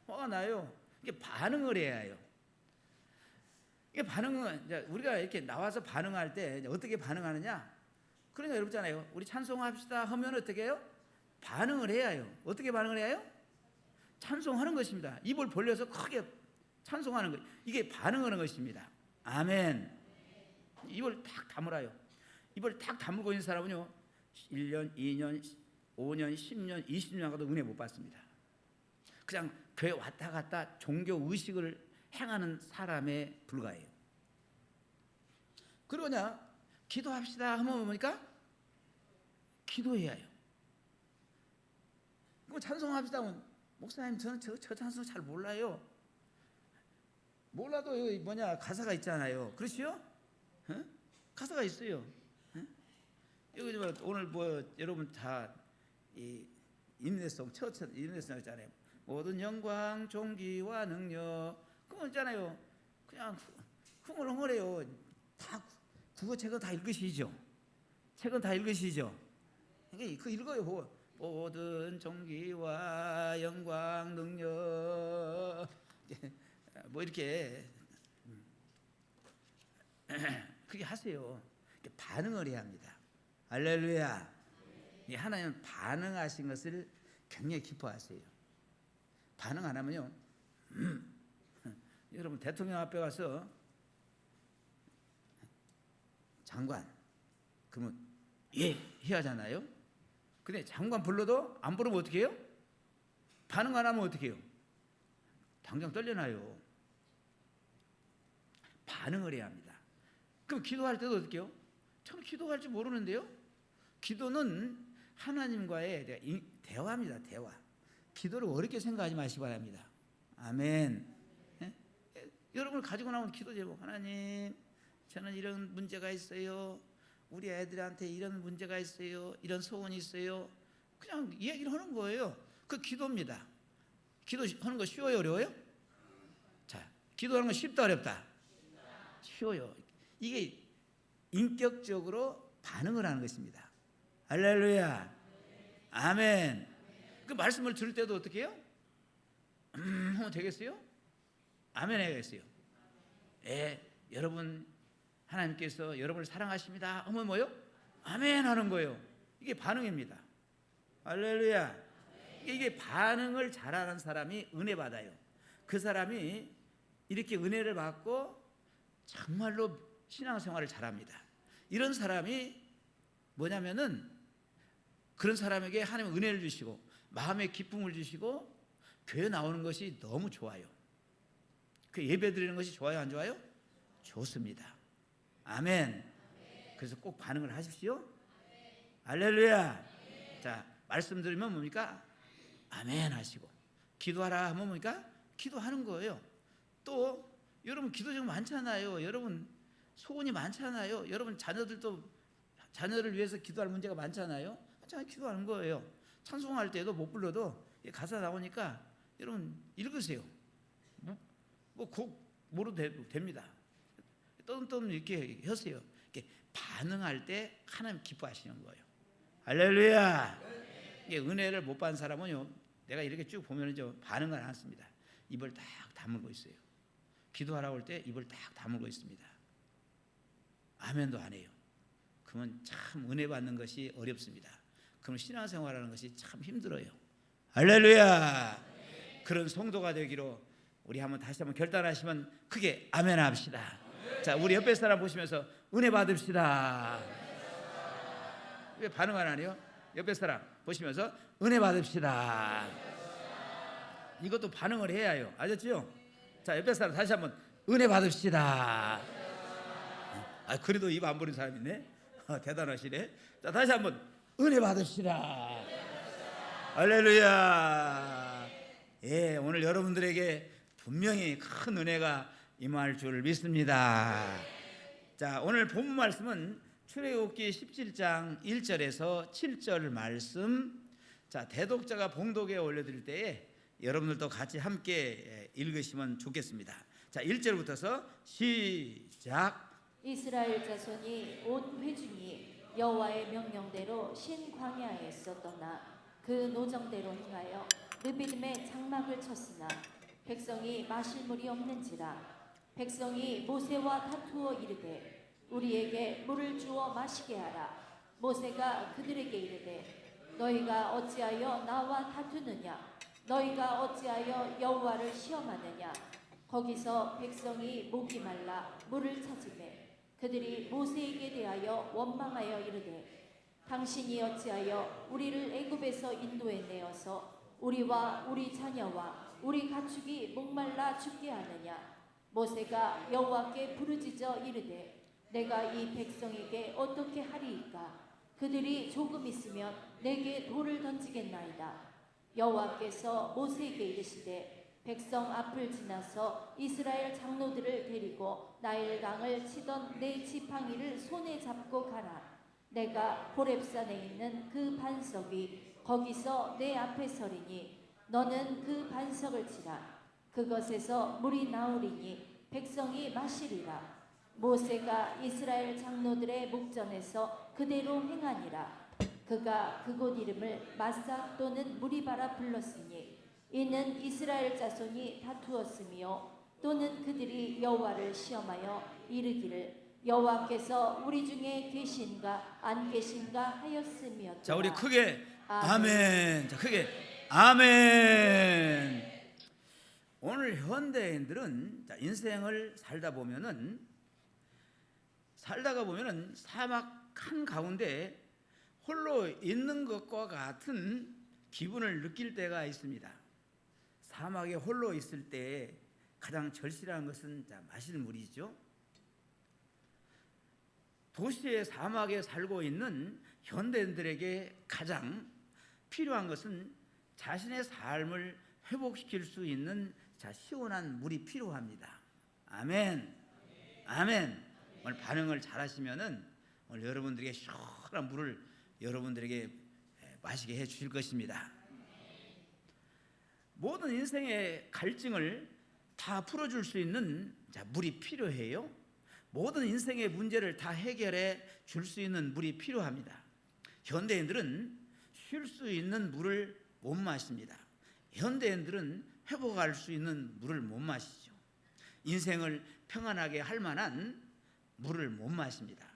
화가 나요. 이게 반응을 해야 해요. 이게 반응은 우리가 이렇게 나와서 반응할 때 어떻게 반응하느냐? 그러니까 여러분 있잖아요. 우리 찬송합시다 하면 어떻게 해요? 반응을 해야 해요. 어떻게 반응을 해야 해요? 찬송하는 것입니다. 입을 벌려서 크게 찬송하는 것. 이게 반응하는 것입니다. 아멘. 입을 탁 다물어요. 입을 탁 다물고 있는 사람은요 1년, 2년, 5년, 10년, 20년 가도 은혜 못 받습니다. 그냥 교회 왔다 갔다 종교 의식을 행하는 사람에 불과해요. 그리고 기도합시다 하면 뭡니까? 기도해야 해요. 그럼 찬송합시다 하면 목사님 저는 저 찬송 잘 몰라요. 몰라도 가사가 있잖아요. 그렇지요? 어? 가사가 있어요. 어? 여기 오늘 여러분 다 이 인내송 인내송 있잖아요. 모든 영광 존귀와 능력 그거 있잖아요. 그냥 흥얼흥얼해요. 다 국어책은 다 읽으시죠? 책은 다 읽으시죠? 그 읽어요. 모든 존귀와 영광 능력 이렇게 그게 하세요. 반응을 해야 합니다. 할렐루야. 하나님은 반응하신 것을 굉장히 기뻐하세요. 반응 안 하면요 여러분 대통령 앞에 와서 장관 그러면 예 해야 하잖아요. 근데 장관 불러도 안 부르면 어떻게 해요? 반응 안 하면 어떻게 해요? 당장 떨려나요. 반응을 해야 합니다. 그럼 기도할 때도 어떻게 해요? 저는 기도할 줄 모르는데요. 기도는 하나님과의 대화입니다. 대화. 기도를 어렵게 생각하지 마시기 바랍니다. 아멘. 예? 여러분을 가지고 나온 기도 제목. 하나님 저는 이런 문제가 있어요. 우리 애들한테 이런 문제가 있어요. 이런 소원이 있어요. 그냥 이야기를 하는 거예요. 그 기도입니다. 기도하는 거 쉬워요, 어려워요? 자, 기도하는 거 쉽다, 어렵다? 쉬워요. 이게 인격적으로 반응을 하는 것입니다. 할렐루야, 아멘. 그 말씀을 들을 때도 어떻게 해요? 하면 되겠어요? 아멘 해야겠어요. 여러분 하나님께서 여러분을 사랑하십니다 하면 뭐요? 아멘 하는 거예요. 이게 반응입니다. 할렐루야. 이게 반응을 잘하는 사람이 은혜 받아요. 그 사람이 이렇게 은혜를 받고 정말로 신앙생활을 잘합니다. 이런 사람이 뭐냐면은 그런 사람에게 하나님 은혜를 주시고 마음의 기쁨을 주시고 교회 나오는 것이 너무 좋아요. 그 예배 드리는 것이 좋아요, 안 좋아요? 좋습니다. 아멘. 그래서 꼭 반응을 하십시오. 할렐루야. 자, 말씀드리면 뭡니까? 아멘 하시고, 기도하라 하면 뭡니까? 기도하는 거예요. 또 여러분 기도 좀 많잖아요. 여러분 소원이 많잖아요. 여러분 자녀를 위해서 기도할 문제가 많잖아요. 기도하는 거예요. 찬송할 때도 못 불러도 가사 나오니까 여러분 읽으세요. 뭐 곡 모르도 됩니다. 떠듬떠듬 이렇게 하세요. 이렇게 반응할 때 하나님 기뻐하시는 거예요. 할렐루야. 이게 은혜를 못 받은 사람은요, 내가 이렇게 쭉 보면 반응을 안 했습니다. 입을 딱 다물고 있어요. 기도하라고 할 때 입을 딱 다물고 있습니다. 아멘도 안 해요. 그러면 참 은혜 받는 것이 어렵습니다. 그럼 신앙생활하는 것이 참 힘들어요. 할렐루야. 그런 성도가 되기로 우리 다시 한번 결단하시면 크게 아멘 합시다. 자, 우리 옆에 사람 보시면서 은혜 받읍시다. 왜 반응 안 하네요? 옆에 사람 보시면서 은혜 받읍시다. 이것도 반응을 해야 해요. 아셨죠? 자, 옆에 사람 다시 한번 은혜 받읍시다. 그래도 입 안 버린 사람 있네. 대단하시네. 자, 다시 한번 은혜 받읍시다. 할렐루야. 예, 오늘 여러분들에게 분명히 큰 은혜가 임할 줄 믿습니다. 자, 오늘 본문 말씀은 출애굽기 17장 1절에서 7절 말씀. 자, 대독자가 봉독에 올려드릴 때에 여러분들도 같이 함께 읽으시면 좋겠습니다. 자, 1절부터서 시작. 이스라엘 자손이 온 회중이 여호와의 명령대로 신광야에서 떠나 그 노정대로 행하여 르비딤에 장막을 쳤으나 백성이 마실 물이 없는지라. 백성이 모세와 다투어 이르되 우리에게 물을 주어 마시게 하라. 모세가 그들에게 이르되 너희가 어찌하여 나와 다투느냐? 너희가 어찌하여 여호와를 시험하느냐? 거기서 백성이 목이 말라 물을 찾으매 그들이 모세에게 대하여 원망하여 이르되 당신이 어찌하여 우리를 애굽에서 인도해 내어서 우리와 우리 자녀와 우리 가축이 목말라 죽게 하느냐? 모세가 여호와께 부르짖어 이르되 내가 이 백성에게 어떻게 하리이까? 그들이 조금 있으면 내게 돌을 던지겠나이다. 여호와께서 모세에게 이르시되 백성 앞을 지나서 이스라엘 장로들을 데리고 나일강을 치던 내 지팡이를 손에 잡고 가라. 내가 호렙산에 있는 그 반석이 거기서 내 앞에 서리니 너는 그 반석을 치라. 그것에서 물이 나오리니 백성이 마시리라. 모세가 이스라엘 장로들의 목전에서 그대로 행하니라. 그가 그곳 이름을 마사 또는 무리바라 불렀으니 이는 이스라엘 자손이 다투었으며 또는 그들이 여호와를 시험하여 이르기를 여호와께서 우리 중에 계신가 안 계신가 하였으며. 자, 우리 크게 아멘. 자, 크게 아멘. 오늘 현대인들은 인생을 살다가 보면은 사막 한 가운데 홀로 있는 것과 같은 기분을 느낄 때가 있습니다. 사막에 홀로 있을 때 가장 절실한 것은 마실 물이죠. 도시의 사막에 살고 있는 현대인들에게 가장 필요한 것은 자신의 삶을 회복시킬 수 있는 시원한 물이 필요합니다. 아멘. 아멘. 오늘 반응을 잘 하시면은 오늘 여러분들에게 시원한 물을 여러분들에게 마시게 해 주실 것입니다. 모든 인생의 갈증을 다 풀어줄 수 있는 물이 필요해요. 모든 인생의 문제를 다 해결해 줄 수 있는 물이 필요합니다. 현대인들은 쉴 수 있는 물을 못 마십니다. 현대인들은 회복할 수 있는 물을 못 마시죠. 인생을 평안하게 할 만한 물을 못 마십니다.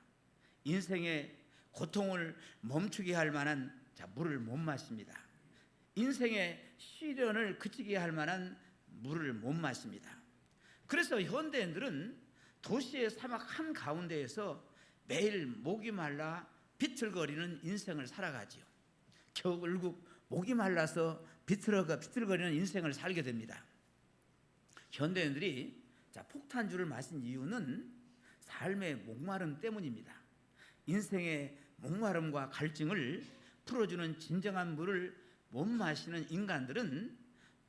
인생의 고통을 멈추게 할 만한 물을 못 마십니다. 인생의 시련을 그치게 할 만한 물을 못 마십니다. 그래서 현대인들은 도시의 사막 한가운데에서 매일 목이 말라 비틀거리는 인생을 살아가지요. 결국 목이 말라서 비틀거리는 인생을 살게 됩니다. 현대인들이 폭탄주를 마신 이유는 삶의 목마름 때문입니다. 인생의 목마름과 갈증을 풀어주는 진정한 물을 못 마시는 인간들은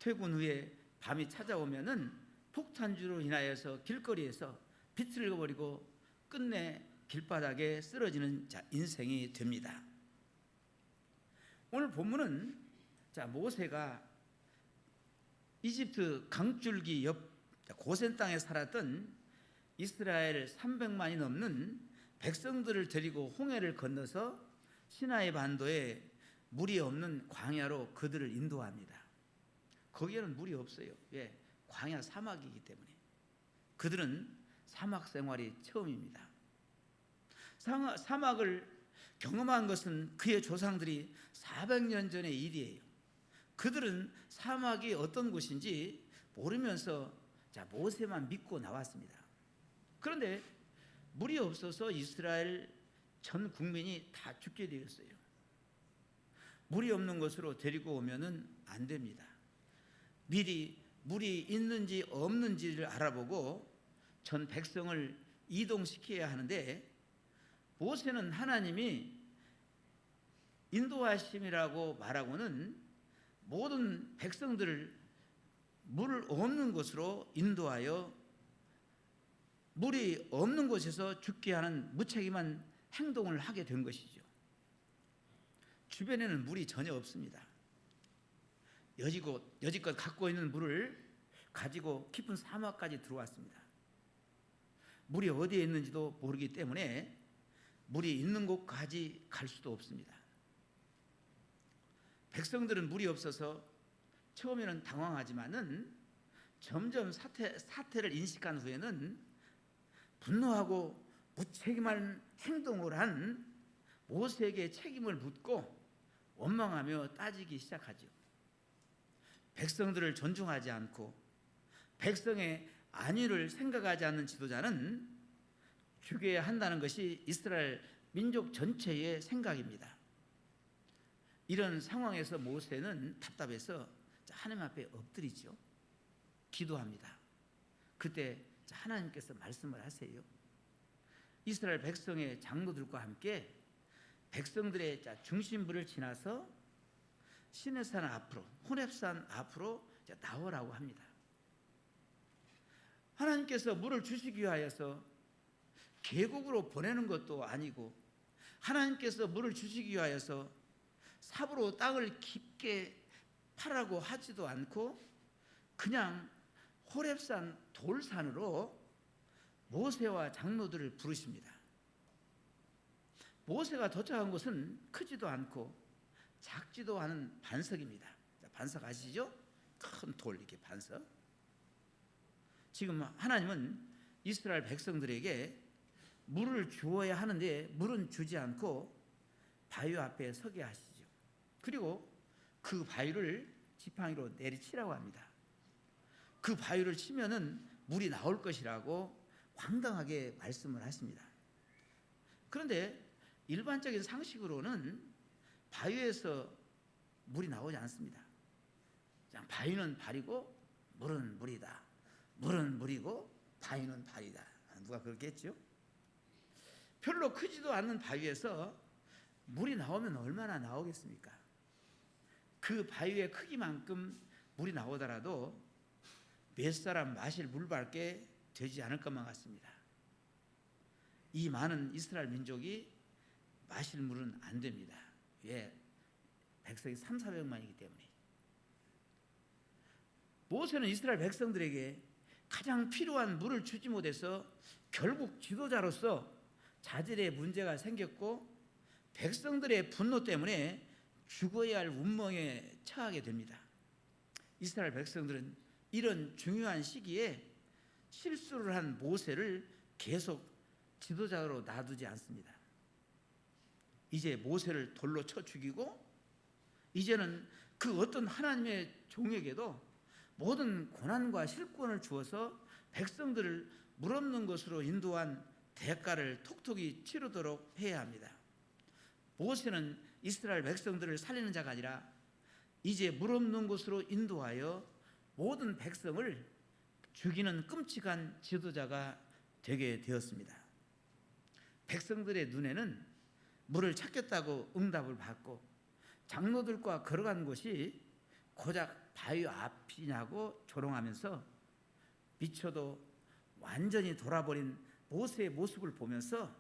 퇴근 후에 밤이 찾아오면은 폭탄주로 인하여서 길거리에서 비틀거리고 끝내 길바닥에 쓰러지는 인생이 됩니다. 오늘 본문은 모세가 이집트 강줄기 옆 고센 땅에 살았던 이스라엘 300만이 넘는 백성들을 데리고 홍해를 건너서 시나이 반도에 물이 없는 광야로 그들을 인도합니다. 거기에는 물이 없어요. 왜? 광야 사막이기 때문에. 그들은 사막 생활이 처음입니다. 사막을 경험한 것은 그의 조상들이 400년 전의 일이에요. 그들은 사막이 어떤 곳인지 모르면서 모세만 믿고 나왔습니다. 그런데 물이 없어서 이스라엘 전 국민이 다 죽게 되었어요. 물이 없는 곳으로 데리고 오면은 안 됩니다. 미리 물이 있는지 없는지를 알아보고 전 백성을 이동시켜야 하는데, 모세는 하나님이 인도하심이라고 말하고는 모든 백성들을 물 없는 곳으로 인도하여 물이 없는 곳에서 죽게 하는 무책임한 행동을 하게 된 것이죠. 주변에는 물이 전혀 없습니다. 여지껏 갖고 있는 물을 가지고 깊은 사막까지 들어왔습니다. 물이 어디에 있는지도 모르기 때문에 물이 있는 곳까지 갈 수도 없습니다. 백성들은 물이 없어서 처음에는 당황하지만은 점점 사태를 인식한 후에는 분노하고 무책임한 행동을 한 모세에게 책임을 묻고 원망하며 따지기 시작하죠. 백성들을 존중하지 않고 백성의 안위를 생각하지 않는 지도자는 죽여야 한다는 것이 이스라엘 민족 전체의 생각입니다. 이런 상황에서 모세는 답답해서 하나님 앞에 엎드리죠. 기도합니다. 그때 하나님께서 말씀을 하세요. 이스라엘 백성의 장로들과 함께 백성들의 중심부를 지나서 시내산 앞으로, 호렙산 앞으로 나오라고 합니다. 하나님께서 물을 주시기 위하여서 계곡으로 보내는 것도 아니고, 하나님께서 물을 주시기 위하여서 삽으로 땅을 깊게 파라고 하지도 않고 그냥 호렙산 돌산으로 모세와 장로들을 부르십니다. 모세가 도착한 곳은 크지도 않고 작지도 않은 반석입니다. 반석 아시죠? 큰 돌, 이렇게 반석. 지금 하나님은 이스라엘 백성들에게 물을 주어야 하는데 물은 주지 않고 바위 앞에 서게 하시죠. 그리고 그 바위를 지팡이로 내리치라고 합니다. 그 바위를 치면은 물이 나올 것이라고 황당하게 말씀을 하십니다. 그런데 일반적인 상식으로는 바위에서 물이 나오지 않습니다. 바위는 발이고 물은 물이다. 물은 물이고 바위는 발이다. 누가 그렇겠죠? 별로 크지도 않는 바위에서 물이 나오면 얼마나 나오겠습니까? 그 바위의 크기만큼 물이 나오더라도 몇 사람 마실 물밖에 되지 않을 것만 같습니다. 이 많은 이스라엘 민족이 마실 물은 안 됩니다. 왜? 백성이 300~400만이기 때문에. 모세는 이스라엘 백성들에게 가장 필요한 물을 주지 못해서 결국 지도자로서 자질의 문제가 생겼고 백성들의 분노 때문에 죽어야 할 운명에 처하게 됩니다. 이스라엘 백성들은 이런 중요한 시기에 실수를 한 모세를 계속 지도자로 놔두지 않습니다. 이제 모세를 돌로 쳐 죽이고 이제는 그 어떤 하나님의 종에게도 모든 고난과 실권을 주어서 백성들을 물 없는 곳으로 인도한 대가를 톡톡히 치르도록 해야 합니다. 모세는 이스라엘 백성들을 살리는 자가 아니라 이제 물 없는 곳으로 인도하여 모든 백성을 죽이는 끔찍한 지도자가 되게 되었습니다. 백성들의 눈에는 물을 찾겠다고 응답을 받고 장로들과 걸어간 곳이 고작 바위 앞이냐고 조롱하면서 미쳐도 완전히 돌아버린 모세의 모습을 보면서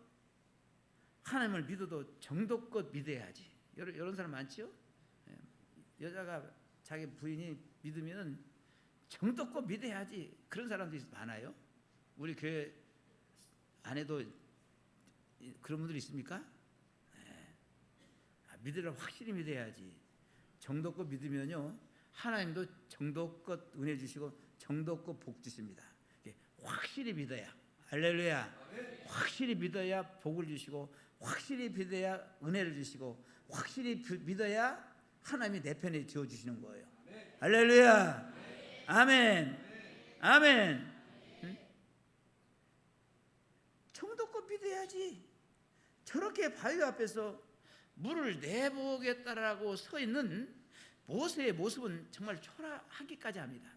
하나님을 믿어도 정도껏 믿어야지. 이런 사람 많지요? 여자가 자기 부인이 믿으면 정도껏 믿어야지. 그런 사람들이 많아요. 우리 교회 안에도 그런 분들이 있습니까? 믿으려 확실히 믿어야지. 정도껏 믿으면요 하나님도 정도껏 은혜 주시고 정도껏 복 주십니다. 확실히 믿어야, 할렐루야. 확실히 믿어야 복을 주시고 확실히 믿어야 은혜를 주시고 확실히 믿어야 하나님이 내 편에 지어 주시는 거예요. 할렐루야. 아멘. 아멘. 정도껏 믿어야지. 저렇게 바위 앞에서 물을 내보겠다라고 서 있는 모세의 모습은 정말 초라하기까지 합니다.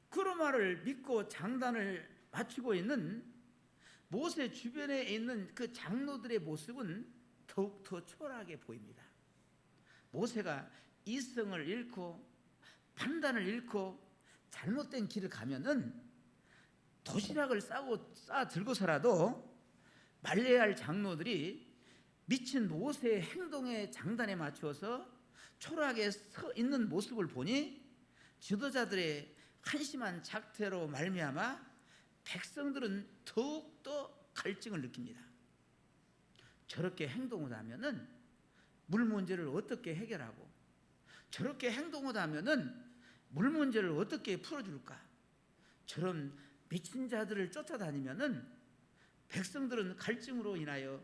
그런 말을 믿고 장단을 맞추고 있는 모세 주변에 있는 그 장로들의 모습은 더욱더 초라하게 보입니다. 모세가 이성을 잃고 판단을 잃고 잘못된 길을 가면은 도시락을 싸 들고서라도 말려야 할 장로들이 미친 모세의 행동의 장단에 맞추어서 초라하게 서 있는 모습을 보니 지도자들의 한심한 작태로 말미암아 백성들은 더욱더 갈증을 느낍니다. 저렇게 행동을 하면은 물 문제를 어떻게 해결하고 저렇게 행동을 하면은 물 문제를 어떻게 풀어줄까? 저런 미친 자들을 쫓아다니면은 백성들은 갈증으로 인하여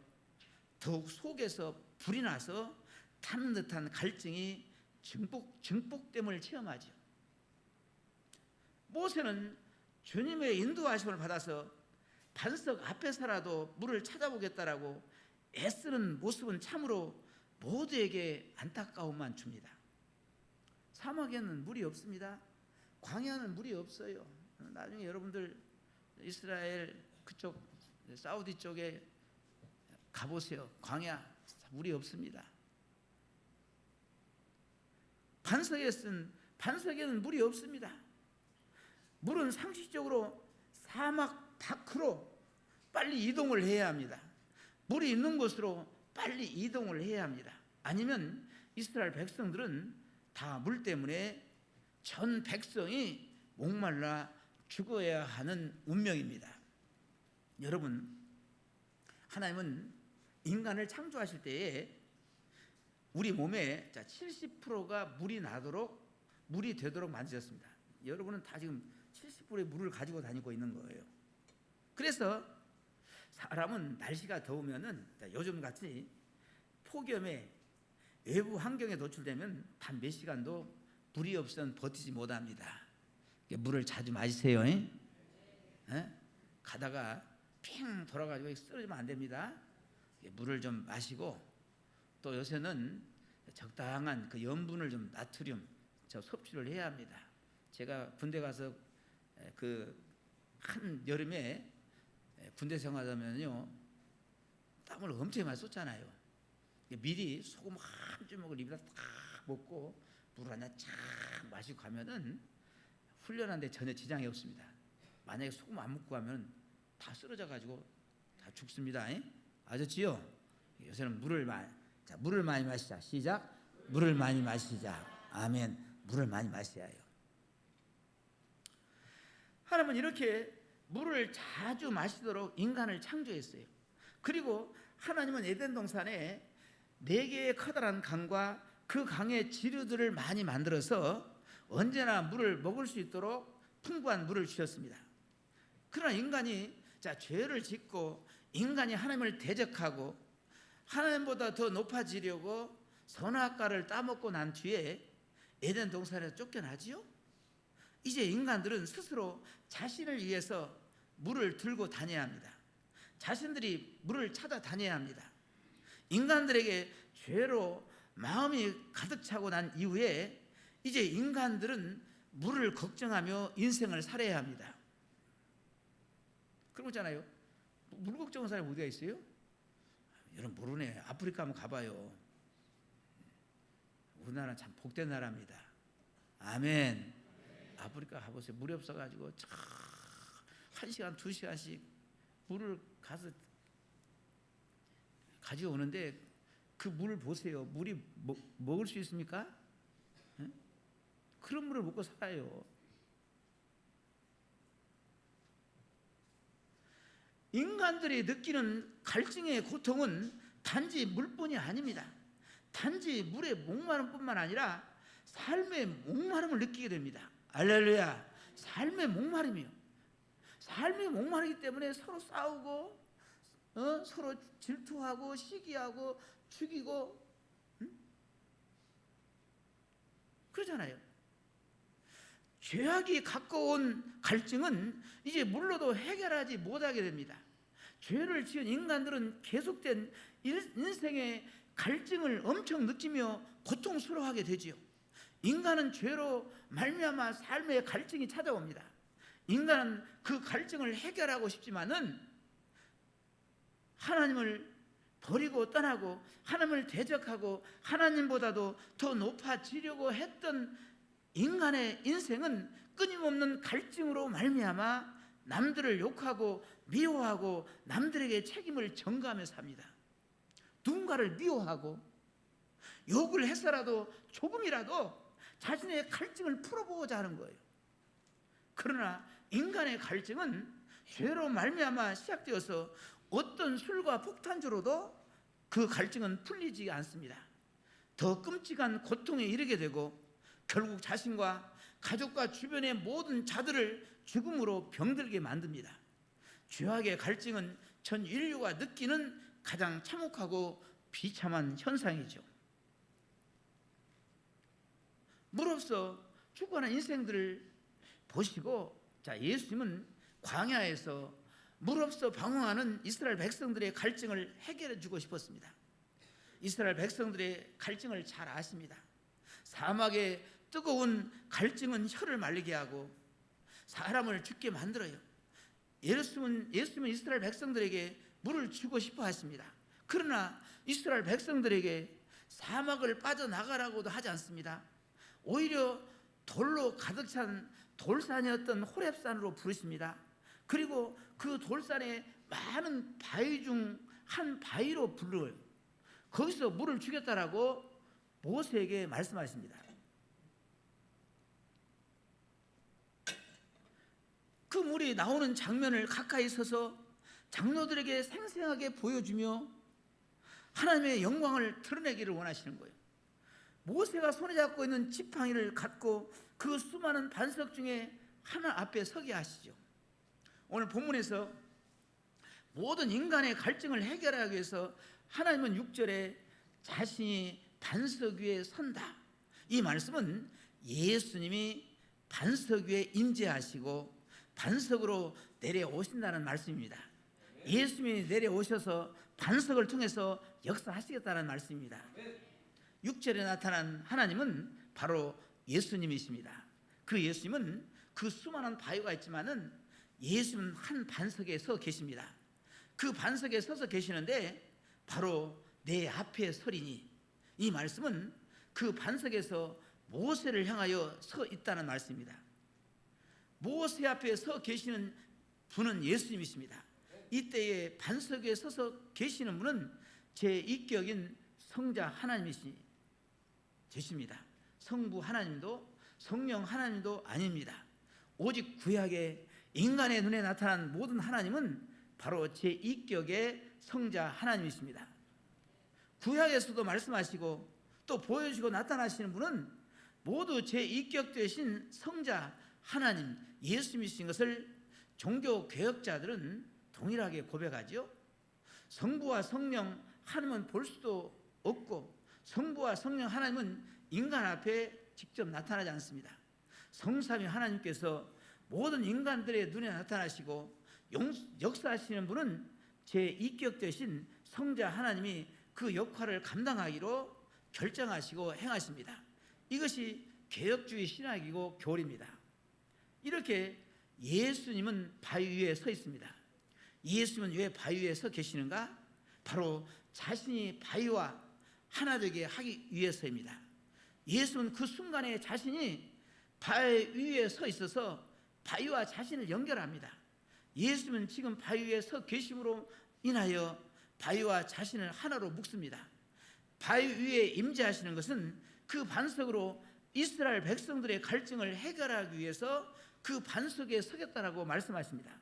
더욱 속에서 불이 나서 타는 듯한 갈증이 증폭됨을 체험하죠. 모세는 주님의 인도하심을 받아서 반석 앞에서라도 물을 찾아보겠다라고 애쓰는 모습은 참으로 모두에게 안타까움만 줍니다. 사막에는 물이 없습니다. 광야는 물이 없어요. 나중에 여러분들 이스라엘 그쪽 사우디 쪽에 가보세요. 광야 물이 없습니다. 반석에는 물이 없습니다. 물은 상식적으로 사막 밖으로 빨리 이동을 해야 합니다. 물이 있는 곳으로 빨리 이동을 해야 합니다. 아니면 이스라엘 백성들은 다 물 때문에 전 백성이 목말라 죽어야 하는 운명입니다. 여러분, 하나님은 인간을 창조하실 때에 우리 몸에 70%가 물이 되도록 만드셨습니다. 여러분은 다 지금 70%의 물을 가지고 다니고 있는 거예요. 그래서 사람은 날씨가 더우면은 요즘 같이 폭염에 외부 환경에 노출되면 단 몇 시간도 물이 없으면 버티지 못합니다. 물을 자주 마시세요. 가다가 핑 돌아가지고 쓰러지면 안 됩니다. 물을 좀 마시고 또 요새는 적당한 그 염분을 좀 나트륨 섭취를 해야 합니다. 제가 군대 가서 그 한 여름에 군대 생활하면요 땀을 엄청 많이 쏟잖아요. 미리 소금 한 주먹을 입에다 딱 먹고 물 하나 쫙 마시고 가면은 훈련하는데 전혀 지장이 없습니다. 만약에 소금 안 먹고 가면 다 쓰러져 가지고 다 죽습니다. 아셨지요? 요새는 물을 많이 마시자. 시작. 물을 많이 마시자. 아멘. 물을 많이 마셔야 해요. 하나님은 이렇게 물을 자주 마시도록 인간을 창조했어요. 그리고 하나님은 에덴 동산에 4개의 커다란 강과 그 강의 지류들을 많이 만들어서 언제나 물을 먹을 수 있도록 풍부한 물을 주셨습니다. 그러나 인간이 죄를 짓고 인간이 하나님을 대적하고 하나님보다 더 높아지려고 선악과를 따먹고 난 뒤에 에덴 동산에서 쫓겨나지요. 이제 인간들은 스스로 자신을 위해서 물을 들고 다녀야 합니다. 자신들이 물을 찾아 다녀야 합니다. 인간들에게 죄로 마음이 가득 차고 난 이후에 이제 인간들은 물을 걱정하며 인생을 살아야 합니다. 그런 거잖아요. 물 걱정하는 사람이 어디가 있어요? 여러분 모르네. 아프리카 한번 가봐요. 우리나라는 참 복된 나라입니다. 아멘. 아프리카 가보세요. 물이 없어가지고 1시간 2시간씩 물을 가서 가지고 오는데 그 물을 보세요. 물이 먹을 수 있습니까? 네? 그런 물을 먹고 살아요. 인간들이 느끼는 갈증의 고통은 단지 물뿐이 아닙니다. 단지 물에 목마름 뿐만 아니라 삶의 목마름을 느끼게 됩니다. 할렐루야. 삶의 목마름이요. 삶의 목마르기 때문에 서로 싸우고 서로 질투하고 시기하고 죽이고 그러잖아요. 죄악이 갖고 온 갈증은 이제 물로도 해결하지 못하게 됩니다. 죄를 지은 인간들은 계속된 인생의 갈증을 엄청 느끼며 고통스러워하게 되지요. 인간은 죄로 말미암아 삶의 갈증이 찾아옵니다. 인간은 그 갈증을 해결하고 싶지만은 하나님을 버리고 떠나고 하나님을 대적하고 하나님보다도 더 높아지려고 했던 인간의 인생은 끊임없는 갈증으로 말미암아 남들을 욕하고 미워하고 남들에게 책임을 전가하며 삽니다. 누군가를 미워하고 욕을 해서라도 조금이라도 자신의 갈증을 풀어보고자 하는 거예요. 그러나 인간의 갈증은 죄로 말미암아 시작되어서 어떤 술과 폭탄주로도 그 갈증은 풀리지 않습니다. 더 끔찍한 고통에 이르게 되고 결국 자신과 가족과 주변의 모든 자들을 죽음으로 병들게 만듭니다. 죄악의 갈증은 전 인류가 느끼는 가장 참혹하고 비참한 현상이죠. 물 없어 죽어가는 인생들을 보시고 예수님은 광야에서 물 없어 방황하는 이스라엘 백성들의 갈증을 해결해 주고 싶었습니다. 이스라엘 백성들의 갈증을 잘 아십니다. 사막의 뜨거운 갈증은 혀를 말리게 하고 사람을 죽게 만들어요. 예수님은 이스라엘 백성들에게 물을 주고 싶어 하십니다. 그러나 이스라엘 백성들에게 사막을 빠져나가라고도 하지 않습니다. 오히려 돌로 가득 찬 돌산이었던 호렙산으로 부르십니다. 그리고 그 돌산에 많은 바위 중 한 바위로 불러요. 거기서 물을 주겠다라고 모세에게 말씀하십니다. 그 물이 나오는 장면을 가까이 서서 장로들에게 생생하게 보여주며 하나님의 영광을 드러내기를 원하시는 거예요. 모세가 손에 잡고 있는 지팡이를 갖고 그 수많은 반석 중에 하나 앞에 서게 하시죠. 오늘 본문에서 모든 인간의 갈증을 해결하기 위해서 하나님은 6절에 자신이 반석 위에 선다. 이 말씀은 예수님이 반석 위에 임재하시고 반석으로 내려오신다는 말씀입니다. 예수님이 내려오셔서 반석을 통해서 역사하시겠다는 말씀입니다. 6절에 나타난 하나님은 바로 예수님이십니다. 그 예수님은 그 수많은 바위가 있지만은 예수님은 한 반석에 서 계십니다. 그 반석에 서서 계시는데 바로 내 앞에 서리니, 이 말씀은 그 반석에서 모세를 향하여 서 있다는 말씀입니다. 모세 앞에 서 계시는 분은 예수님이십니다. 이때에 반석 위에 서서 계시는 분은 제2격인 성자 하나님이십니다. 성부 하나님도 성령 하나님도 아닙니다. 오직 구약의 인간의 눈에 나타난 모든 하나님은 바로 제2격의 성자 하나님이십니다. 구약에서도 말씀하시고 또 보여주고 나타나시는 분은 모두 제2격 되신 성자 하나님 예수님이신 것을 종교 개혁자들은 동일하게 고백하죠. 성부와 성령 하나님은 볼 수도 없고 성부와 성령 하나님은 인간 앞에 직접 나타나지 않습니다. 성삼위 하나님께서 모든 인간들의 눈에 나타나시고 역사하시는 분은 제2격 되신 성자 하나님이 그 역할을 감당하기로 결정하시고 행하십니다. 이것이 개혁주의 신학이고 교리입니다. 이렇게 예수님은 바위 위에 서 있습니다. 예수님은 왜 바위 위에 서 계시는가? 바로 자신이 바위와 하나 되게 하기 위해서입니다. 예수는 그 순간에 자신이 바위 위에 서 있어서 바위와 자신을 연결합니다. 예수님은 지금 바위 위에 서 계심으로 인하여 바위와 자신을 하나로 묶습니다. 바위 위에 임재하시는 것은 그 반석으로 이스라엘 백성들의 갈증을 해결하기 위해서 그 반석에 서겠다라고 말씀하십니다.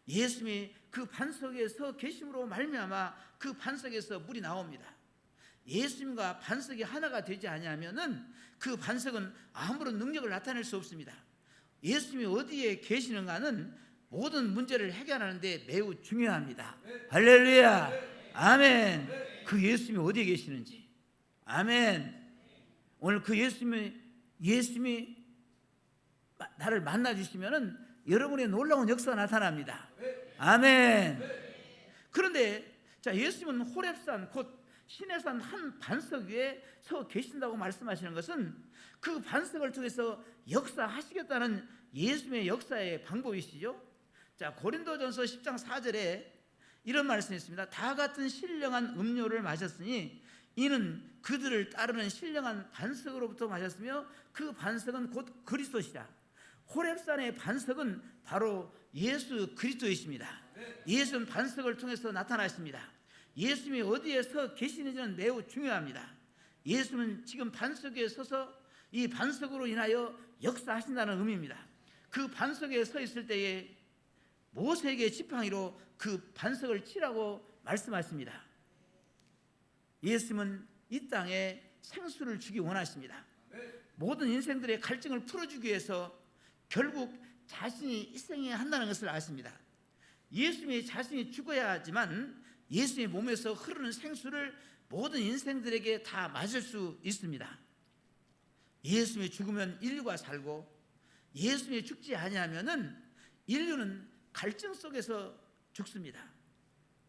예수님이 그 반석에 서 계심으로 말미암아 그 반석에서 물이 나옵니다. 예수님과 반석이 하나가 되지 아니하면은 그 반석은 아무런 능력을 나타낼 수 없습니다. 예수님이 어디에 계시는가는 모든 문제를 해결하는 데 매우 중요합니다. 할렐루야. 아멘. 그 예수님이 어디에 계시는지. 아멘. 오늘 그 예수님이 나를 만나 주시면은 여러분의 놀라운 역사가 나타납니다. 아멘. 그런데 자, 예수님은 호렙산 곧 시내산 한 반석 위에 서 계신다고 말씀하시는 것은 그 반석을 통해서 역사하시겠다는 예수님의 역사의 방법이시죠. 자, 고린도전서 10장 4절에 이런 말씀이 있습니다. 다 같은 신령한 음료를 마셨으니 이는 그들을 따르는 신령한 반석으로부터 마셨으며 그 반석은 곧 그리스도시라. 호렙산의 반석은 바로 예수 그리스도이십니다. 예수는 반석을 통해서 나타나십니다. 예수님이 어디에 서 계시는지는 매우 중요합니다. 예수는 지금 반석 위에 서서 이 반석으로 인하여 역사하신다는 의미입니다. 그 반석에 서 있을 때에 모세에게 지팡이로 그 반석을 치라고 말씀하십니다. 예수님은 이 땅에 생수를 주기 원하십니다. 모든 인생들의 갈증을 풀어주기 위해서 결국 자신이 희생해야 한다는 것을 아십니다. 예수님이 자신이 죽어야 하지만 예수님의 몸에서 흐르는 생수를 모든 인생들에게 다 마실 수 있습니다. 예수님이 죽으면 인류가 살고 예수님이 죽지 아니하면은 인류는 갈증 속에서 죽습니다.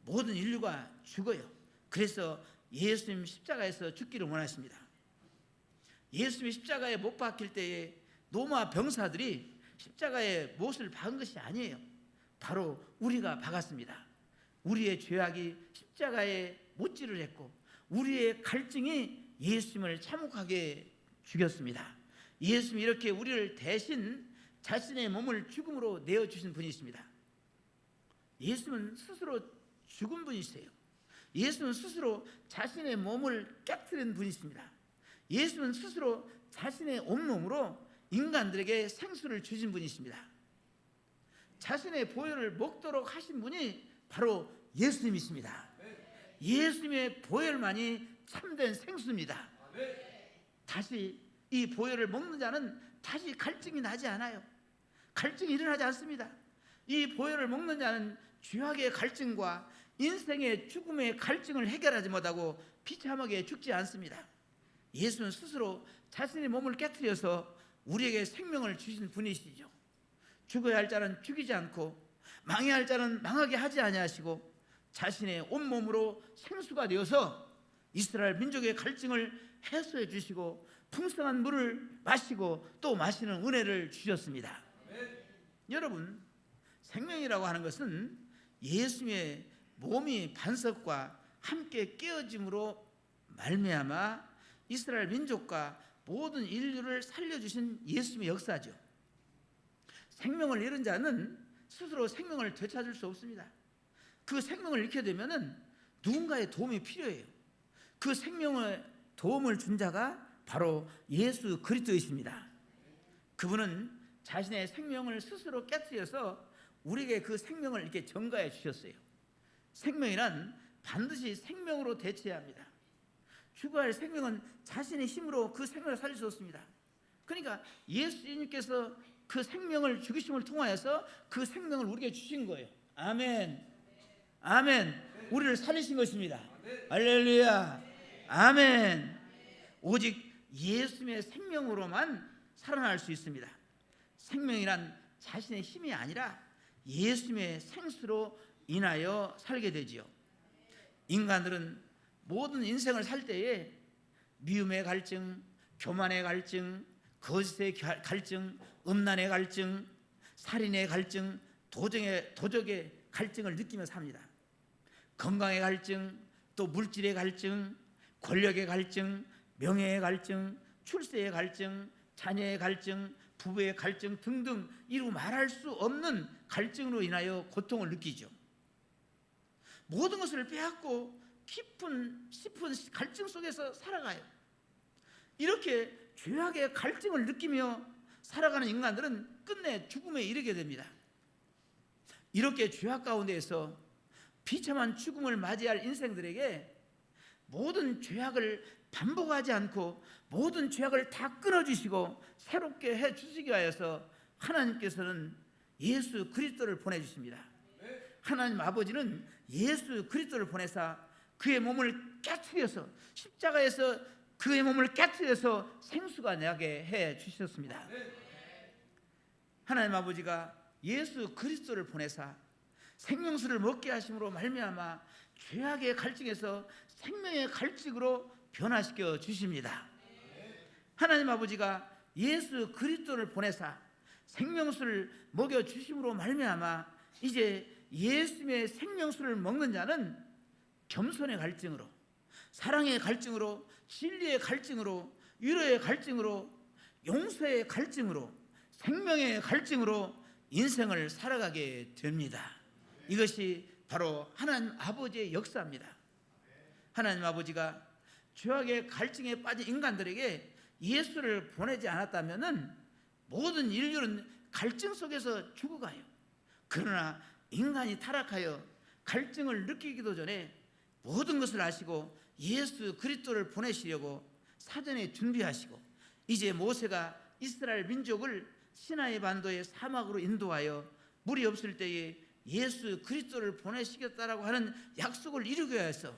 모든 인류가 죽어요. 그래서 예수님 십자가에서 죽기를 원하십니다. 예수님이 십자가에 못 박힐 때에 로마 병사들이 십자가에 못을 박은 것이 아니에요. 바로 우리가 박았습니다. 우리의 죄악이 십자가에 못질을 했고 우리의 갈증이 예수님을 참혹하게 죽였습니다. 예수님이 이렇게 우리를 대신 자신의 몸을 죽음으로 내어주신 분이십니다. 예수님은 스스로 죽은 분이세요. 예수는 스스로 자신의 몸을 깨뜨린 분이십니다. 예수는 스스로 자신의 온몸으로 인간들에게 생수를 주신 분이십니다. 자신의 보혈을 먹도록 하신 분이 바로 예수님이십니다. 예수님의 보혈만이 참된 생수입니다. 다시 이 보혈을 먹는 자는 다시 갈증이 나지 않아요. 갈증이 일어나지 않습니다. 이 보혈을 먹는 자는 죄악의 갈증과 인생의 죽음의 갈증을 해결하지 못하고 비참하게 죽지 않습니다. 예수는 스스로 자신의 몸을 깨뜨려서 우리에게 생명을 주신 분이시죠. 죽어야 할 자는 죽이지 않고 망해야 할 자는 망하게 하지 아니하시고 자신의 온몸으로 생수가 되어서 이스라엘 민족의 갈증을 해소해 주시고 풍성한 물을 마시고 또 마시는 은혜를 주셨습니다. 여러분, 생명이라고 하는 것은 예수님의 몸이 반석과 함께 깨어짐으로 말미암아 이스라엘 민족과 모든 인류를 살려주신 예수님의 역사죠. 생명을 잃은 자는 스스로 생명을 되찾을 수 없습니다. 그 생명을 잃게 되면은 누군가의 도움이 필요해요. 그 생명의 도움을 준 자가 바로 예수 그리스도이십니다. 그분은 자신의 생명을 스스로 깨뜨려서 우리에게 그 생명을 이렇게 전가해 주셨어요. 생명이란 반드시 생명으로 대체해야 합니다. 죽어야 할 생명은 자신의 힘으로 그 생명을 살릴 수 없습니다. 그러니까 예수님께서 그 생명을 죽이심을 통하여서 그 생명을 우리에게 주신 거예요. 아멘. 아멘. 우리를 살리신 것입니다. 할렐루야. 아멘. 오직 예수님의 생명으로만 살아날 수 있습니다. 생명이란 자신의 힘이 아니라 예수님의 생수로 인하여 살게 되지요. 인간들은 모든 인생을 살 때에 미움의 갈증, 교만의 갈증, 거짓의 갈증, 음란의 갈증, 살인의 갈증, 도적의 갈증을 느끼며 삽니다. 건강의 갈증, 또 물질의 갈증, 권력의 갈증, 명예의 갈증, 출세의 갈증, 자녀의 갈증, 부부의 갈증 등등 이루 말할 수 없는 갈증으로 인하여 고통을 느끼죠. 모든 것을 빼앗고 깊은 갈증 속에서 살아가요. 이렇게 죄악의 갈증을 느끼며 살아가는 인간들은 끝내 죽음에 이르게 됩니다. 이렇게 죄악 가운데에서 비참한 죽음을 맞이할 인생들에게 모든 죄악을 반복하지 않고 모든 죄악을 다 끊어주시고 새롭게 해주시기 위하여서 하나님께서는 예수 그리스도를 보내주십니다. 하나님 아버지는 예수 그리스도를 보내사 그의 몸을 깨트려서 십자가에서 그의 몸을 깨트려서 생수가 나게 해 주셨습니다. 하나님 아버지가 예수 그리스도를 보내사 생명수를 먹게 하심으로 말미암아 죄악의 갈증에서 생명의 갈증으로 변화시켜 주십니다. 하나님 아버지가 예수 그리스도를 보내사 생명수를 먹여 주심으로 말미암아 이제 예수님의 생명수를 먹는 자는 겸손의 갈증으로, 사랑의 갈증으로, 진리의 갈증으로, 위로의 갈증으로, 용서의 갈증으로, 생명의 갈증으로 인생을 살아가게 됩니다. 이것이 바로 하나님 아버지의 역사입니다. 하나님 아버지가 죄악의 갈증에 빠진 인간들에게 예수를 보내지 않았다면 모든 인류는 갈증 속에서 죽어가요. 그러나 인간이 타락하여 갈증을 느끼기도 전에 모든 것을 아시고 예수 그리스도를 보내시려고 사전에 준비하시고 이제 모세가 이스라엘 민족을 시나이 반도의 사막으로 인도하여 물이 없을 때에 예수 그리스도를 보내시겠다라고 하는 약속을 이루기 위해서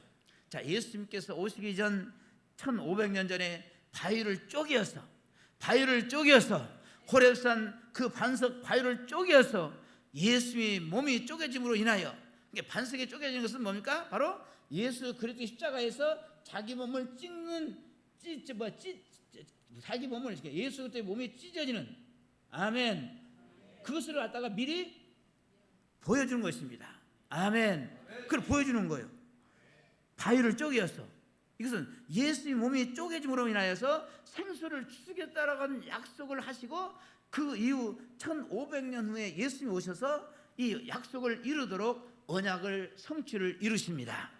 예수님께서 오시기 전 1500년 전에 바위를 쪼개어서 호렙산 그 반석 바위를 쪼개어서 예수의 몸이 쪼개짐으로 인하여 반석에 쪼개진 것은 뭡니까? 바로 예수 그리스도 십자가에서 자기 몸을 자기 몸을 예수 그리스도의 몸이 찢어지는 아멘. 그것을 갖다가 미리 보여주는 것입니다. 아멘. 그걸 보여주는 거예요. 바위를 쪼개어서 이것은 예수의 몸이 쪼개짐으로 인하여서 생수를 주시겠다라고 하는 약속을 하시고 그 이후 1500년 후에 예수님이 오셔서 이 약속을 이루도록 언약을 성취를 이루십니다.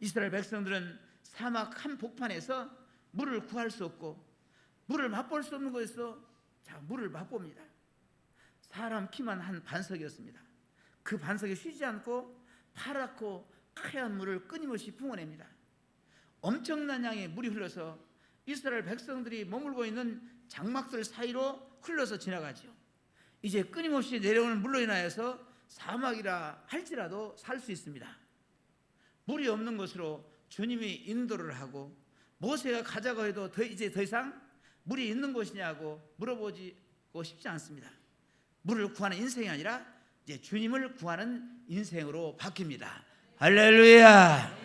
이스라엘 백성들은 사막 한복판에서 물을 구할 수 없고 물을 맛볼 수 없는 곳에서 물을 맛봅니다. 사람 키만 한 반석이었습니다. 그 반석에 쉬지 않고 파랗고 하얀 물을 끊임없이 뿜어냅니다. 엄청난 양의 물이 흘러서 이스라엘 백성들이 머물고 있는 장막들 사이로 흘러서 지나가죠. 이제 끊임없이 내려오는 물로 인하여서 사막이라 할지라도 살 수 있습니다. 물이 없는 곳으로 주님이 인도를 하고 모세가 가자고 해도 이제 더 이상 물이 있는 곳이냐고 물어보고 싶지 않습니다. 물을 구하는 인생이 아니라 이제 주님을 구하는 인생으로 바뀝니다. 할렐루야.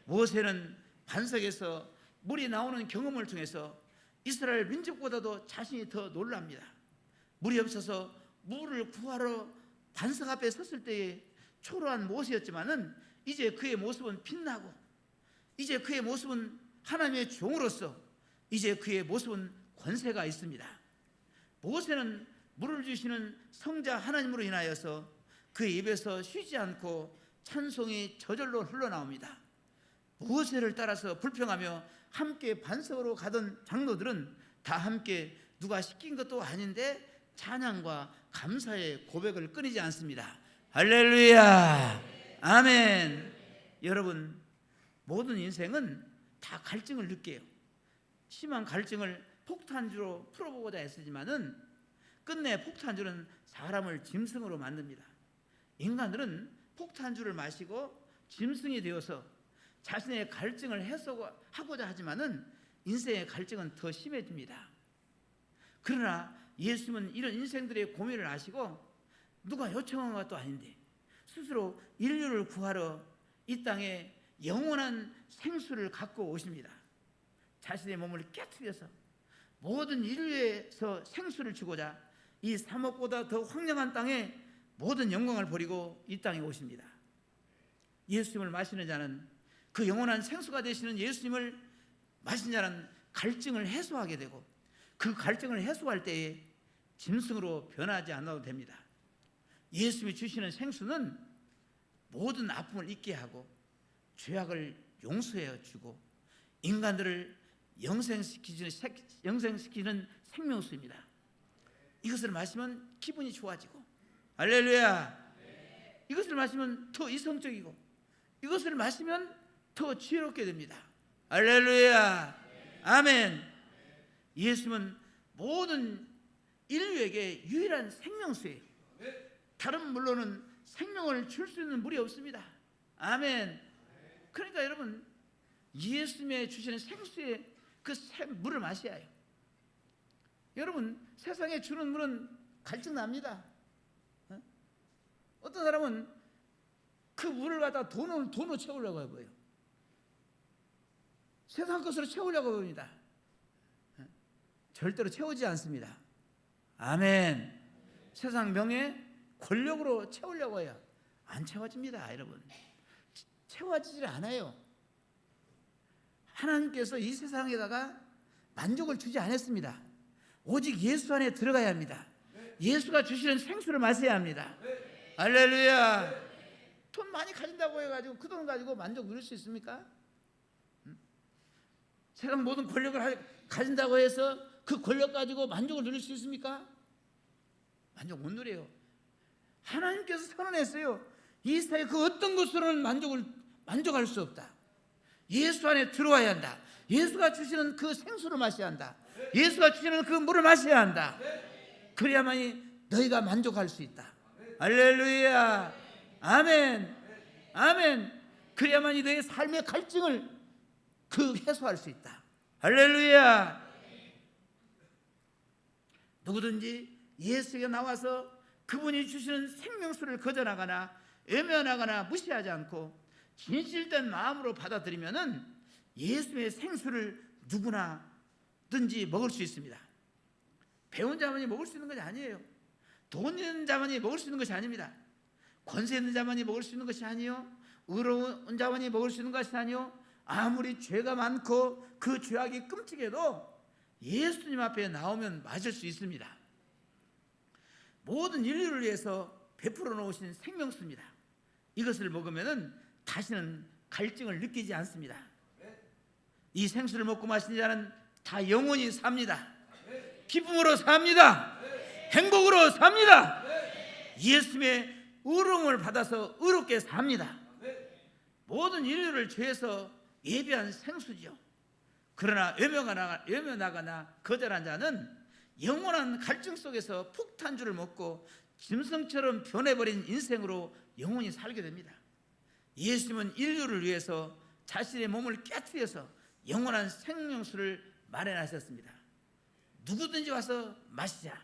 모세는 반석에서 물이 나오는 경험을 통해서 이스라엘 민족보다도 자신이 더 놀랍니다. 물이 없어서 물을 구하러 반석 앞에 섰을 때의 초라한 모세였지만은 이제 그의 모습은 빛나고 이제 그의 모습은 하나님의 종으로서 이제 그의 모습은 권세가 있습니다. 모세는 물을 주시는 성자 하나님으로 인하여서 그의 입에서 쉬지 않고 찬송이 저절로 흘러나옵니다. 모세를 따라서 불평하며 함께 반석으로 가던 장로들은 다 함께 누가 시킨 것도 아닌데 찬양과 감사의 고백을 끊이지 않습니다. 할렐루야, 아멘. 여러분, 모든 인생은 다 갈증을 느껴요. 심한 갈증을 폭탄주로 풀어보고자 했지만은 끝내 폭탄주는 사람을 짐승으로 만듭니다. 인간들은 폭탄주를 마시고 짐승이 되어서 자신의 갈증을 해소하고자 하지만은 인생의 갈증은 더 심해집니다. 그러나 예수님은 이런 인생들의 고민을 아시고 누가 요청한 것도 아닌데 스스로 인류를 구하러 이 땅에 영원한 생수를 갖고 오십니다. 자신의 몸을 깨트려서 모든 인류에서 생수를 주고자 이 사막보다 더 황량한 땅에 모든 영광을 버리고 이 땅에 오십니다. 예수님을 마시는 자는, 그 영원한 생수가 되시는 예수님을 마신 자는 갈증을 해소하게 되고, 그 갈증을 해소할 때에 짐승으로 변하지 않아도 됩니다. 예수님이 주시는 생수는 모든 아픔을 잊게 하고 죄악을 용서해 주고 인간들을 영생시키는 생명수입니다. 이것을 마시면 기분이 좋아지고, 할렐루야, 이것을 마시면 더 이성적이고, 이것을 마시면 더 지혜롭게 됩니다. 할렐루야, 아멘. 예수님은 모든 인류에게 유일한 생명수예요. 다른 물로는 생명을 줄 수 있는 물이 없습니다. 아멘. 그러니까 여러분, 예수님의 주시는 생수의 그 물을 마셔야 해요. 여러분, 세상에 주는 물은 갈증 납니다. 어떤 사람은 그 물을 갖다 돈으로 채우려고 해요. 세상 것으로 채우려고 합니다. 절대로 채우지 않습니다. 아멘. 세상 명예, 권력으로 채우려고 해요. 안 채워집니다, 여러분. 채워지질 않아요. 하나님께서 이 세상에다가 만족을 주지 않았습니다. 오직 예수 안에 들어가야 합니다. 예수가 주시는 생수를 마셔야 합니다. 할렐루야. 돈 많이 가진다고 해가지고 그 돈 가지고 만족 누릴 수 있습니까? 세상 모든 권력을 가진다고 해서 그 권력 가지고 만족을 누릴 수 있습니까? 만족 못 누려요. 하나님께서 선언했어요. 이 세상의 그 어떤 것으로는 만족할 수 없다. 예수 안에 들어와야 한다. 예수가 주시는 그 생수를 마셔야 한다. 예수가 주시는 그 물을 마셔야 한다. 그래야만이 너희가 만족할 수 있다. 할렐루야, 아멘, 아멘. 그래야만이 너희 삶의 갈증을 해소할 수 있다. 할렐루야. 누구든지 예수에게 나와서 그분이 주시는 생명수를 거절하거나 외면하거나 무시하지 않고 진실된 마음으로 받아들이면은 예수의 생수를 누구나든지 먹을 수 있습니다. 배운 자만이 먹을 수 있는 것이 아니에요. 돈 있는 자만이 먹을 수 있는 것이 아닙니다. 권세 있는 자만이 먹을 수 있는 것이 아니요, 의로운 자만이 먹을 수 있는 것이 아니요, 아무리 죄가 많고 그 죄악이 끔찍해도 예수님 앞에 나오면 맞을 수 있습니다. 모든 인류를 위해서 베풀어 놓으신 생명수입니다. 이것을 먹으면은 다시는 갈증을 느끼지 않습니다. 이 생수를 먹고 마시는 자는 다 영원히 삽니다. 기쁨으로 삽니다. 행복으로 삽니다. 예수님의 의로움을 받아서 의롭게 삽니다. 모든 인류를 죄에서 예비한 생수죠. 그러나 외면하거나 거절한 자는 영원한 갈증 속에서 폭탄주를 먹고 짐승처럼 변해버린 인생으로 영원히 살게 됩니다. 예수님은 인류를 위해서 자신의 몸을 깨트려서 영원한 생명수를 마련하셨습니다. 누구든지 와서 마시자.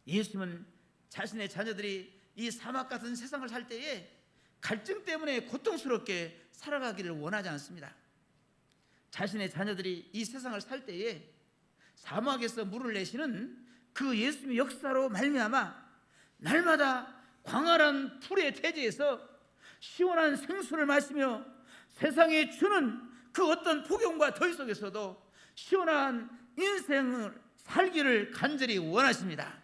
예수님은 자신의 자녀들이 이 사막 같은 세상을 살 때에 갈증 때문에 고통스럽게 살아가기를 원하지 않습니다. 자신의 자녀들이 이 세상을 살 때에 사막에서 물을 내시는 그 예수님의 역사로 말미암아 날마다 광활한 풀의 대지에서 시원한 생수를 마시며 세상에 주는 그 어떤 폭염과 더위 속에서도 시원한 인생을 살기를 간절히 원하십니다.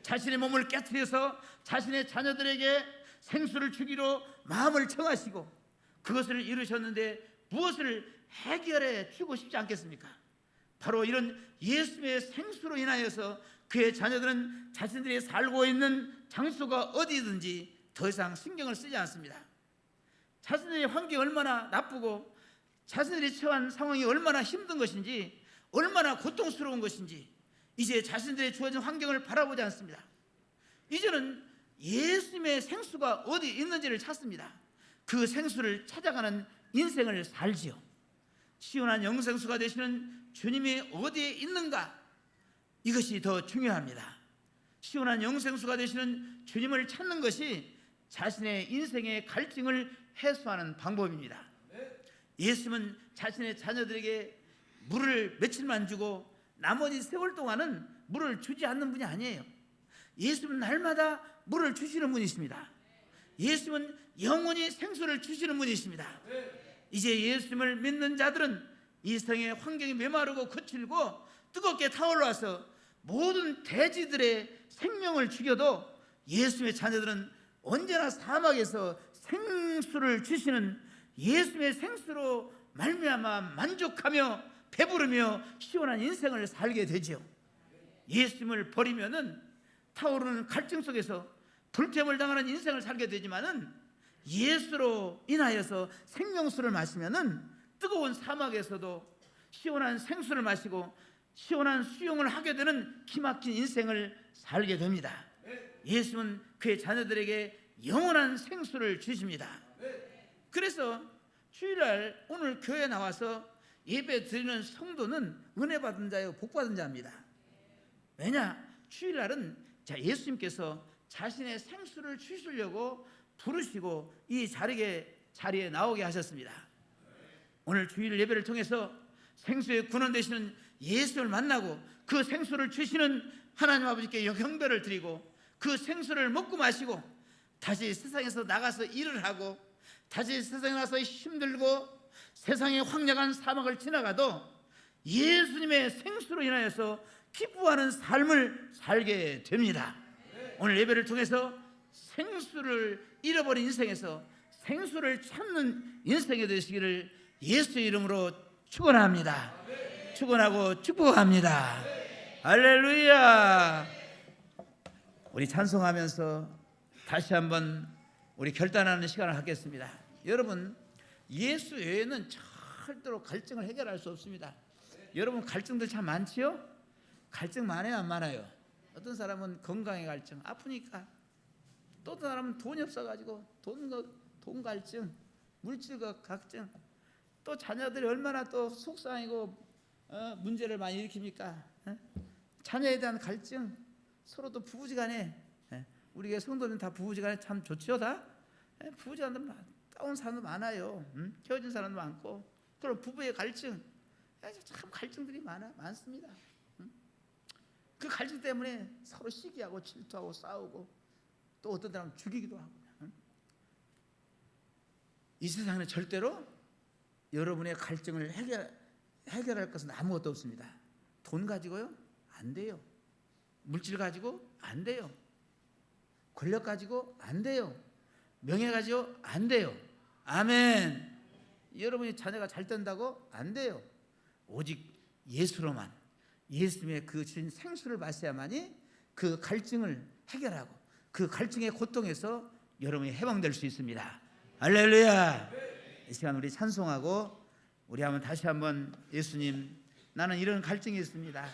자신의 몸을 깨트려서 자신의 자녀들에게 생수를 주기로 마음을 정하시고 그것을 이루셨는데 무엇을 해결해 주고 싶지 않겠습니까? 바로 이런 예수의 생수로 인하여서 그의 자녀들은 자신들이 살고 있는 장소가 어디든지 더 이상 신경을 쓰지 않습니다. 자신들의 환경이 얼마나 나쁘고 자신들이 처한 상황이 얼마나 힘든 것인지, 얼마나 고통스러운 것인지 이제 자신들의 주어진 환경을 바라보지 않습니다. 이제는 예수님의 생수가 어디 있는지를 찾습니다. 그 생수를 찾아가는 인생을 살지요. 시원한 영생수가 되시는 주님이 어디에 있는가, 이것이 더 중요합니다. 시원한 영생수가 되시는 주님을 찾는 것이 자신의 인생의 갈증을 해소하는 방법입니다. 예수님은 자신의 자녀들에게 물을 며칠만 주고 나머지 세월 동안은 물을 주지 않는 분이 아니에요. 예수님은 날마다 물을 주시는 분이십니다. 예수님은 영원히 생수를 주시는 분이십니다. 이제 예수님을 믿는 자들은 이 세상의 환경이 메마르고 거칠고 뜨겁게 타올라서 모든 대지들의 생명을 죽여도 예수님의 자녀들은 언제나 사막에서 생수를 주시는 예수님의 생수로 말미암아 만족하며 배부르며 시원한 인생을 살게 되죠. 예수님을 버리면은 타오르는 갈증 속에서 불태움을 당하는 인생을 살게 되지만은 예수로 인하여서 생명수를 마시면은 뜨거운 사막에서도 시원한 생수를 마시고 시원한 수용을 하게 되는 기막힌 인생을 살게 됩니다. 예수는 그의 자녀들에게 영원한 생수를 주십니다. 그래서 주일날 오늘 교회에 나와서 예배 드리는 성도는 은혜 받은 자요 복 받은 자입니다. 왜냐? 주일날은 예수님께서 자신의 생수를 주시려고 부르시고 이 자리에 나오게 하셨습니다. 오늘 주일 예배를 통해서 생수의 근원 되시는 예수를 만나고 그 생수를 주시는 하나님 아버지께 경배를 드리고 그 생수를 먹고 마시고 다시 세상에서 나가서 일을 하고 다시 세상에 나서 힘들고 세상의 황량한 사막을 지나가도 예수님의 생수로 인하여서 기뻐하는 삶을 살게 됩니다. 오늘 예배를 통해서 생수를 잃어버린 인생에서 생수를 찾는 인생이 되시기를 예수의 이름으로 축원합니다. 축원하고 축복합니다. 할렐루야. 우리 찬송하면서 다시 한번 우리 결단하는 시간을 갖겠습니다. 여러분, 예수 외에는 절대로 갈증을 해결할 수 없습니다. 여러분, 갈증들 참 많지요? 갈증 많아요, 안 많아요? 어떤 사람은 건강의 갈증, 아프니까. 또 어떤 사람은 돈이 없어가지고 돈 갈증, 물질과 갈증. 또 자녀들이 얼마나 또 속상하고 문제를 많이 일으킵니까? 자녀에 대한 갈증, 서로 또 부부지간에, 우리 성도는 다 부부지간에 참 좋죠, 다. 부부지간에 싸운 사람도 많아요. 헤어진 사람도 많고. 그럼 부부의 갈증, 참 갈증들이 많습니다. 그 갈증 때문에 서로 시기하고 질투하고 싸우고 또 어떤 사람은 죽이기도 하고. 이 세상에는 절대로 여러분의 갈증을 해결할 것은 아무것도 없습니다. 돈 가지고요? 안 돼요. 물질 가지고? 안 돼요. 권력 가지고? 안 돼요. 명예 가지고? 안 돼요. 아멘. 여러분이 자녀가 잘 된다고? 안 돼요. 오직 예수로만, 예수님의 그 주신 생수를 마셔야만이 그 갈증을 해결하고 그 갈증의 고통에서 여러분이 해방될 수 있습니다. 할렐루야. 이 시간 우리 찬송하고 우리 한번 다시 한번 예수님, 나는 이런 갈증이 있습니다.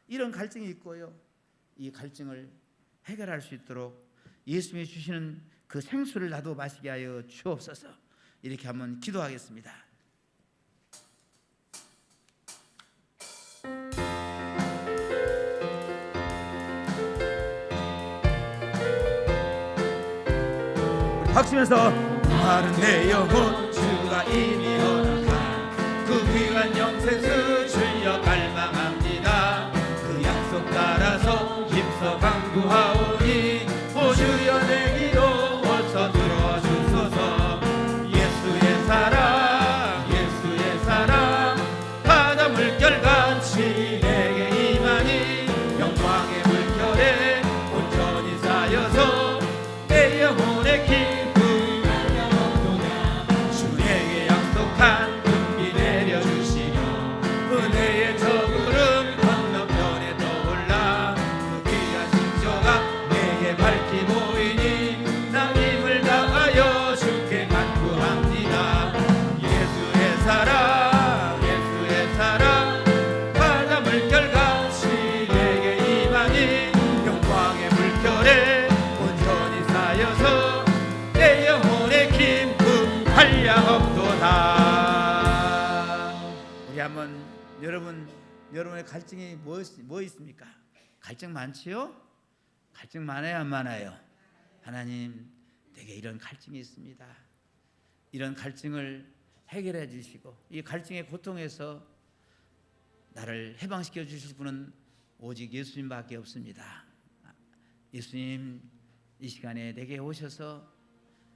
이런 갈증이 있고요. 이 갈증을 해결할 수 있도록 예수님이 주시는 그 생수를 나도 마시게 하여 주옵소서. 이렇게 한번 기도하겠습니다. 박수면서 마른 내 영혼 주가 이미 허락한 그 귀한 영생수 주여 갈망합니다. 그 약속 따라서 힘써 강구하오니 오 주여 내 기도 어서 들어와 주소서. 예수의 사랑 예수의 사랑 바다 물결같이 내게 임하니 영광의 물결에 온전히 쌓여서 내 영혼의 기쁨 주에게 약속 오래 온전히 쌓여서 내 영혼의 기쁨 한량없도다. 우리 한번 여러분의 갈증이 뭐 있습니까? 갈증 많지요? 갈증 많아요, 안 많아요? 하나님, 내게 이런 갈증이 있습니다. 이런 갈증을 해결해 주시고 이 갈증의 고통에서 나를 해방시켜 주실 분은 오직 예수님밖에 없습니다. 예수님, 이 시간에 내게 오셔서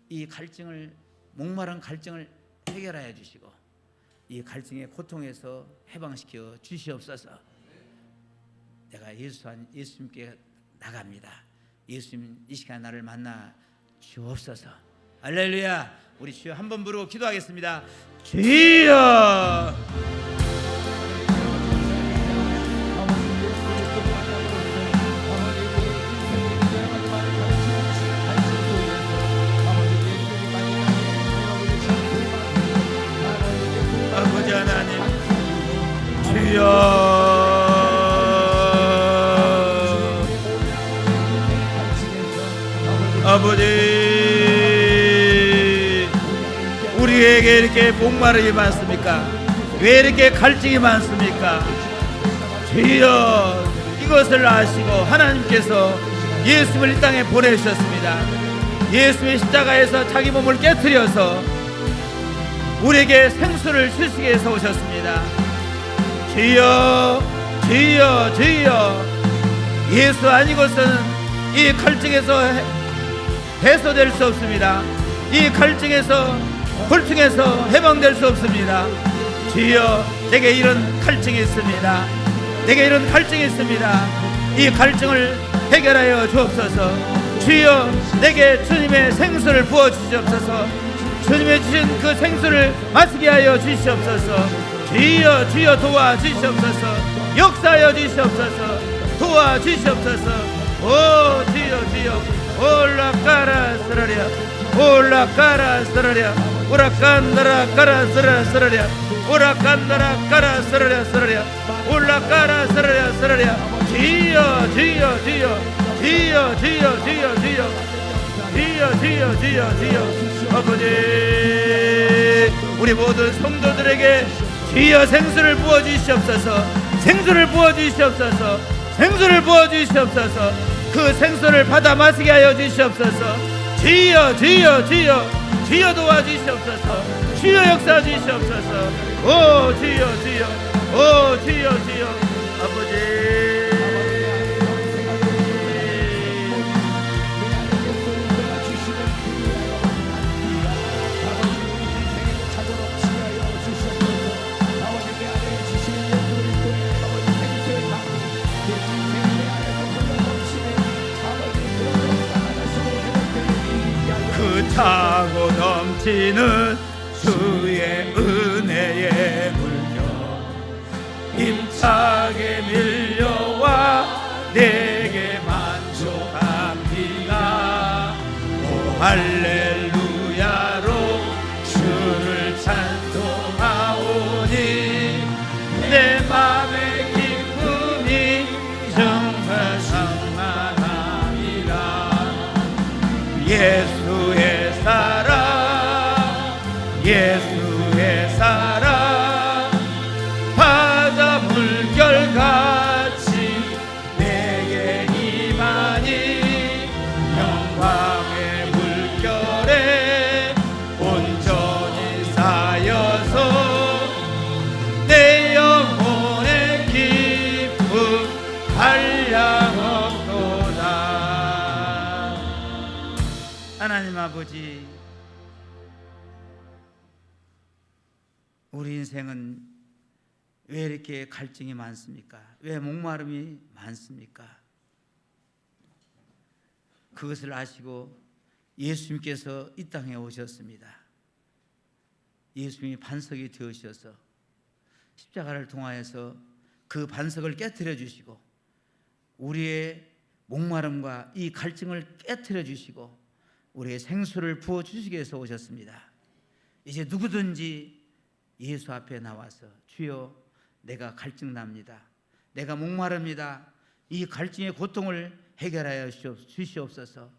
이 갈증을, 목마른 갈증을 해결하여 주시고 이 갈증의 고통에서 해방시켜 주시옵소서. 내가 예수님께 나갑니다. 예수님, 이 시간 나를 만나 주옵소서. 할렐루야. 우리 주여 한번 부르고 기도하겠습니다. 주여. 아버지 하나님, 주여. 아버지, 우리에게 이렇게 목마름이 많습니까? 왜 이렇게 갈증이 많습니까? 주여, 이것을 아시고 하나님께서 예수를 이 땅에 보내주셨습니다. 예수의 십자가에서 자기 몸을 깨트려서 우리에게 생수를 주시기 위해서 오셨습니다. 주여, 주여, 주여. 예수 아니고서는 이 갈증에서 해소될 수 없습니다. 이 갈증에서, 고통에서 해방될 수 없습니다. 주여, 내게 이런 갈증이 있습니다. 내게 이런 갈증이 있습니다. 이 갈증을 해결하여 주옵소서. 주여, 내게 주님의 생수를 부어주시옵소서. 주님의 주신 그 생수를 마시게 하여 주시옵소서. 주여, 주여 도와주시옵소서. 역사하여 주시옵소서. 도와주시옵소서. 오 주여, 주여. 올라가라 쓰라랴, 올라가라 쓰라랴, 오라간다라 가라 쓰라랴 쓰라랴, 오라간다라 가라 쓰라랴 쓰라랴, 올라가라 쓰라랴 쓰라랴. 주여, 주여, 주여, 주여, 주여, 주여, 주여, 주여, 주여, 주여, 주여. 아버지, 우리 모든 성도들에게 주여 생수를 부어주시옵소서. 생수를 부어주시옵소서. 생수를 부어주시옵소서. 그 생수를 받아 마시게 하여 주시옵소서. 주여, 주여, 주여, 주여 도와주시옵소서. 주여 역사 주시옵소서. 오 주여, 주여, 오 주여, 주여. 아버지, 차고 넘치는 주의 은혜의 물결 힘차게 밀려와 내게 만족합니다. 오 할렐루야로 주를 찬송하오니 내 맘의 기쁨이 정말 상만합니다. 예수의 사랑, 예수의 사랑, 바다 물결같이 내게 임하니 영광의 물결에 온전히 쌓여서 내 영혼의 기쁨 한량없도다. 하나님 아버지, 우리 인생은 왜 이렇게 갈증이 많습니까? 왜 목마름이 많습니까? 그것을 아시고 예수님께서 이 땅에 오셨습니다. 예수님이 반석이 되어주셔서 십자가를 통하여서 그 반석을 깨트려 주시고 우리의 목마름과 이 갈증을 깨트려 주시고 우리의 생수를 부어 주시기 위해서 오셨습니다. 이제 누구든지 예수 앞에 나와서 주여 내가 갈증납니다. 내가 목마릅니다. 이 갈증의 고통을 해결하여 주시옵소서.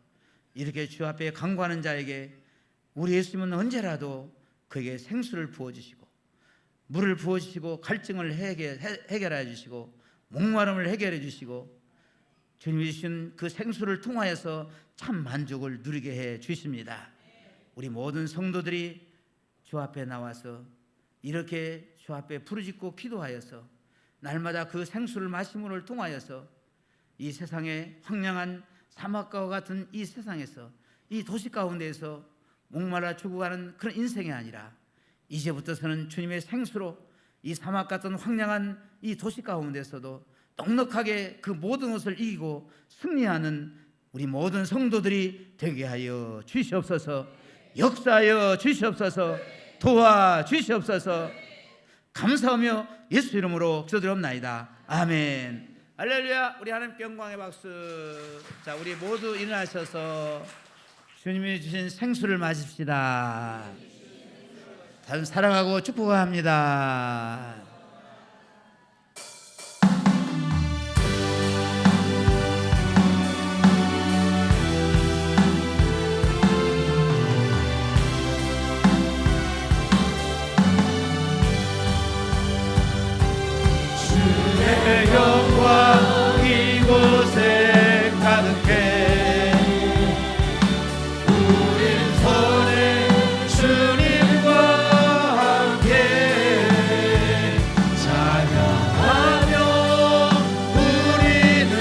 이렇게 주 앞에 간구하는 자에게 우리 예수님은 언제라도 그에게 생수를 부어주시고 물을 부어주시고 갈증을 해결해 주시고 목마름을 해결해 주시고 주님이 주신 그 생수를 통하여서 참 만족을 누리게 해 주십니다. 우리 모든 성도들이 주 앞에 나와서 이렇게 주 앞에 부르짖고 기도하여서 날마다 그 생수를 마심으로 통하여서 이 세상의 황량한 사막과 같은 이 세상에서 이 도시 가운데에서 목말라 죽어가는 그런 인생이 아니라 이제부터서는 주님의 생수로 이 사막 같은 황량한 이 도시 가운데서도 넉넉하게 그 모든 것을 이기고 승리하는 우리 모든 성도들이 되게 하여 주시옵소서. 역사하여 주시옵소서. 도와 주시옵소서. 감사하며 예수 이름으로 기도드리옵나이다. 아멘. 할렐루야. 우리 하나님께 영광의 박수. 자, 우리 모두 일어나셔서 주님이 주신 생수를 마십시다. 다들 사랑하고 축복합니다. 주의 영광 이곳에 가득해 우린 손에 주님과 함께 찬양하며 우리는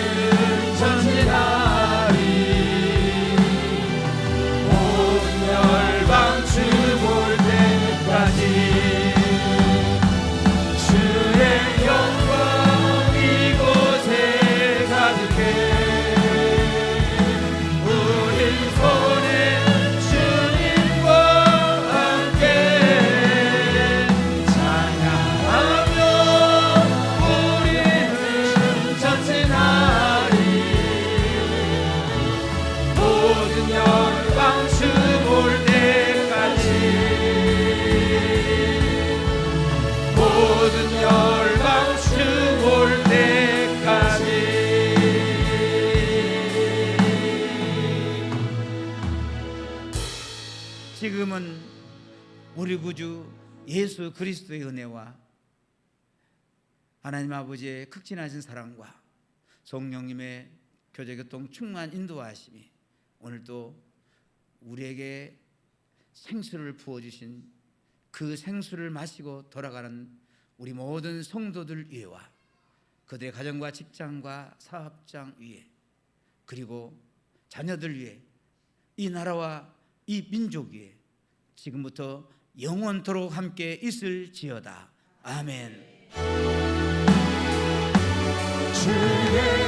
전진하리 온 열방 주 볼 때까지 지금은 우리 구주 예수 그리스도의 은혜와 하나님 아버지의 극진하신 사랑과 성령님의 교제교통 충만한 인도하심이 오늘도 우리에게 생수를 부어주신 그 생수를 마시고 돌아가는 우리 모든 성도들 위에와 그들의 가정과 직장과 사업장 위에 그리고 자녀들 위에 이 나라와 이 민족 위에 지금부터 영원토록 함께 있을지어다. 아멘. 주의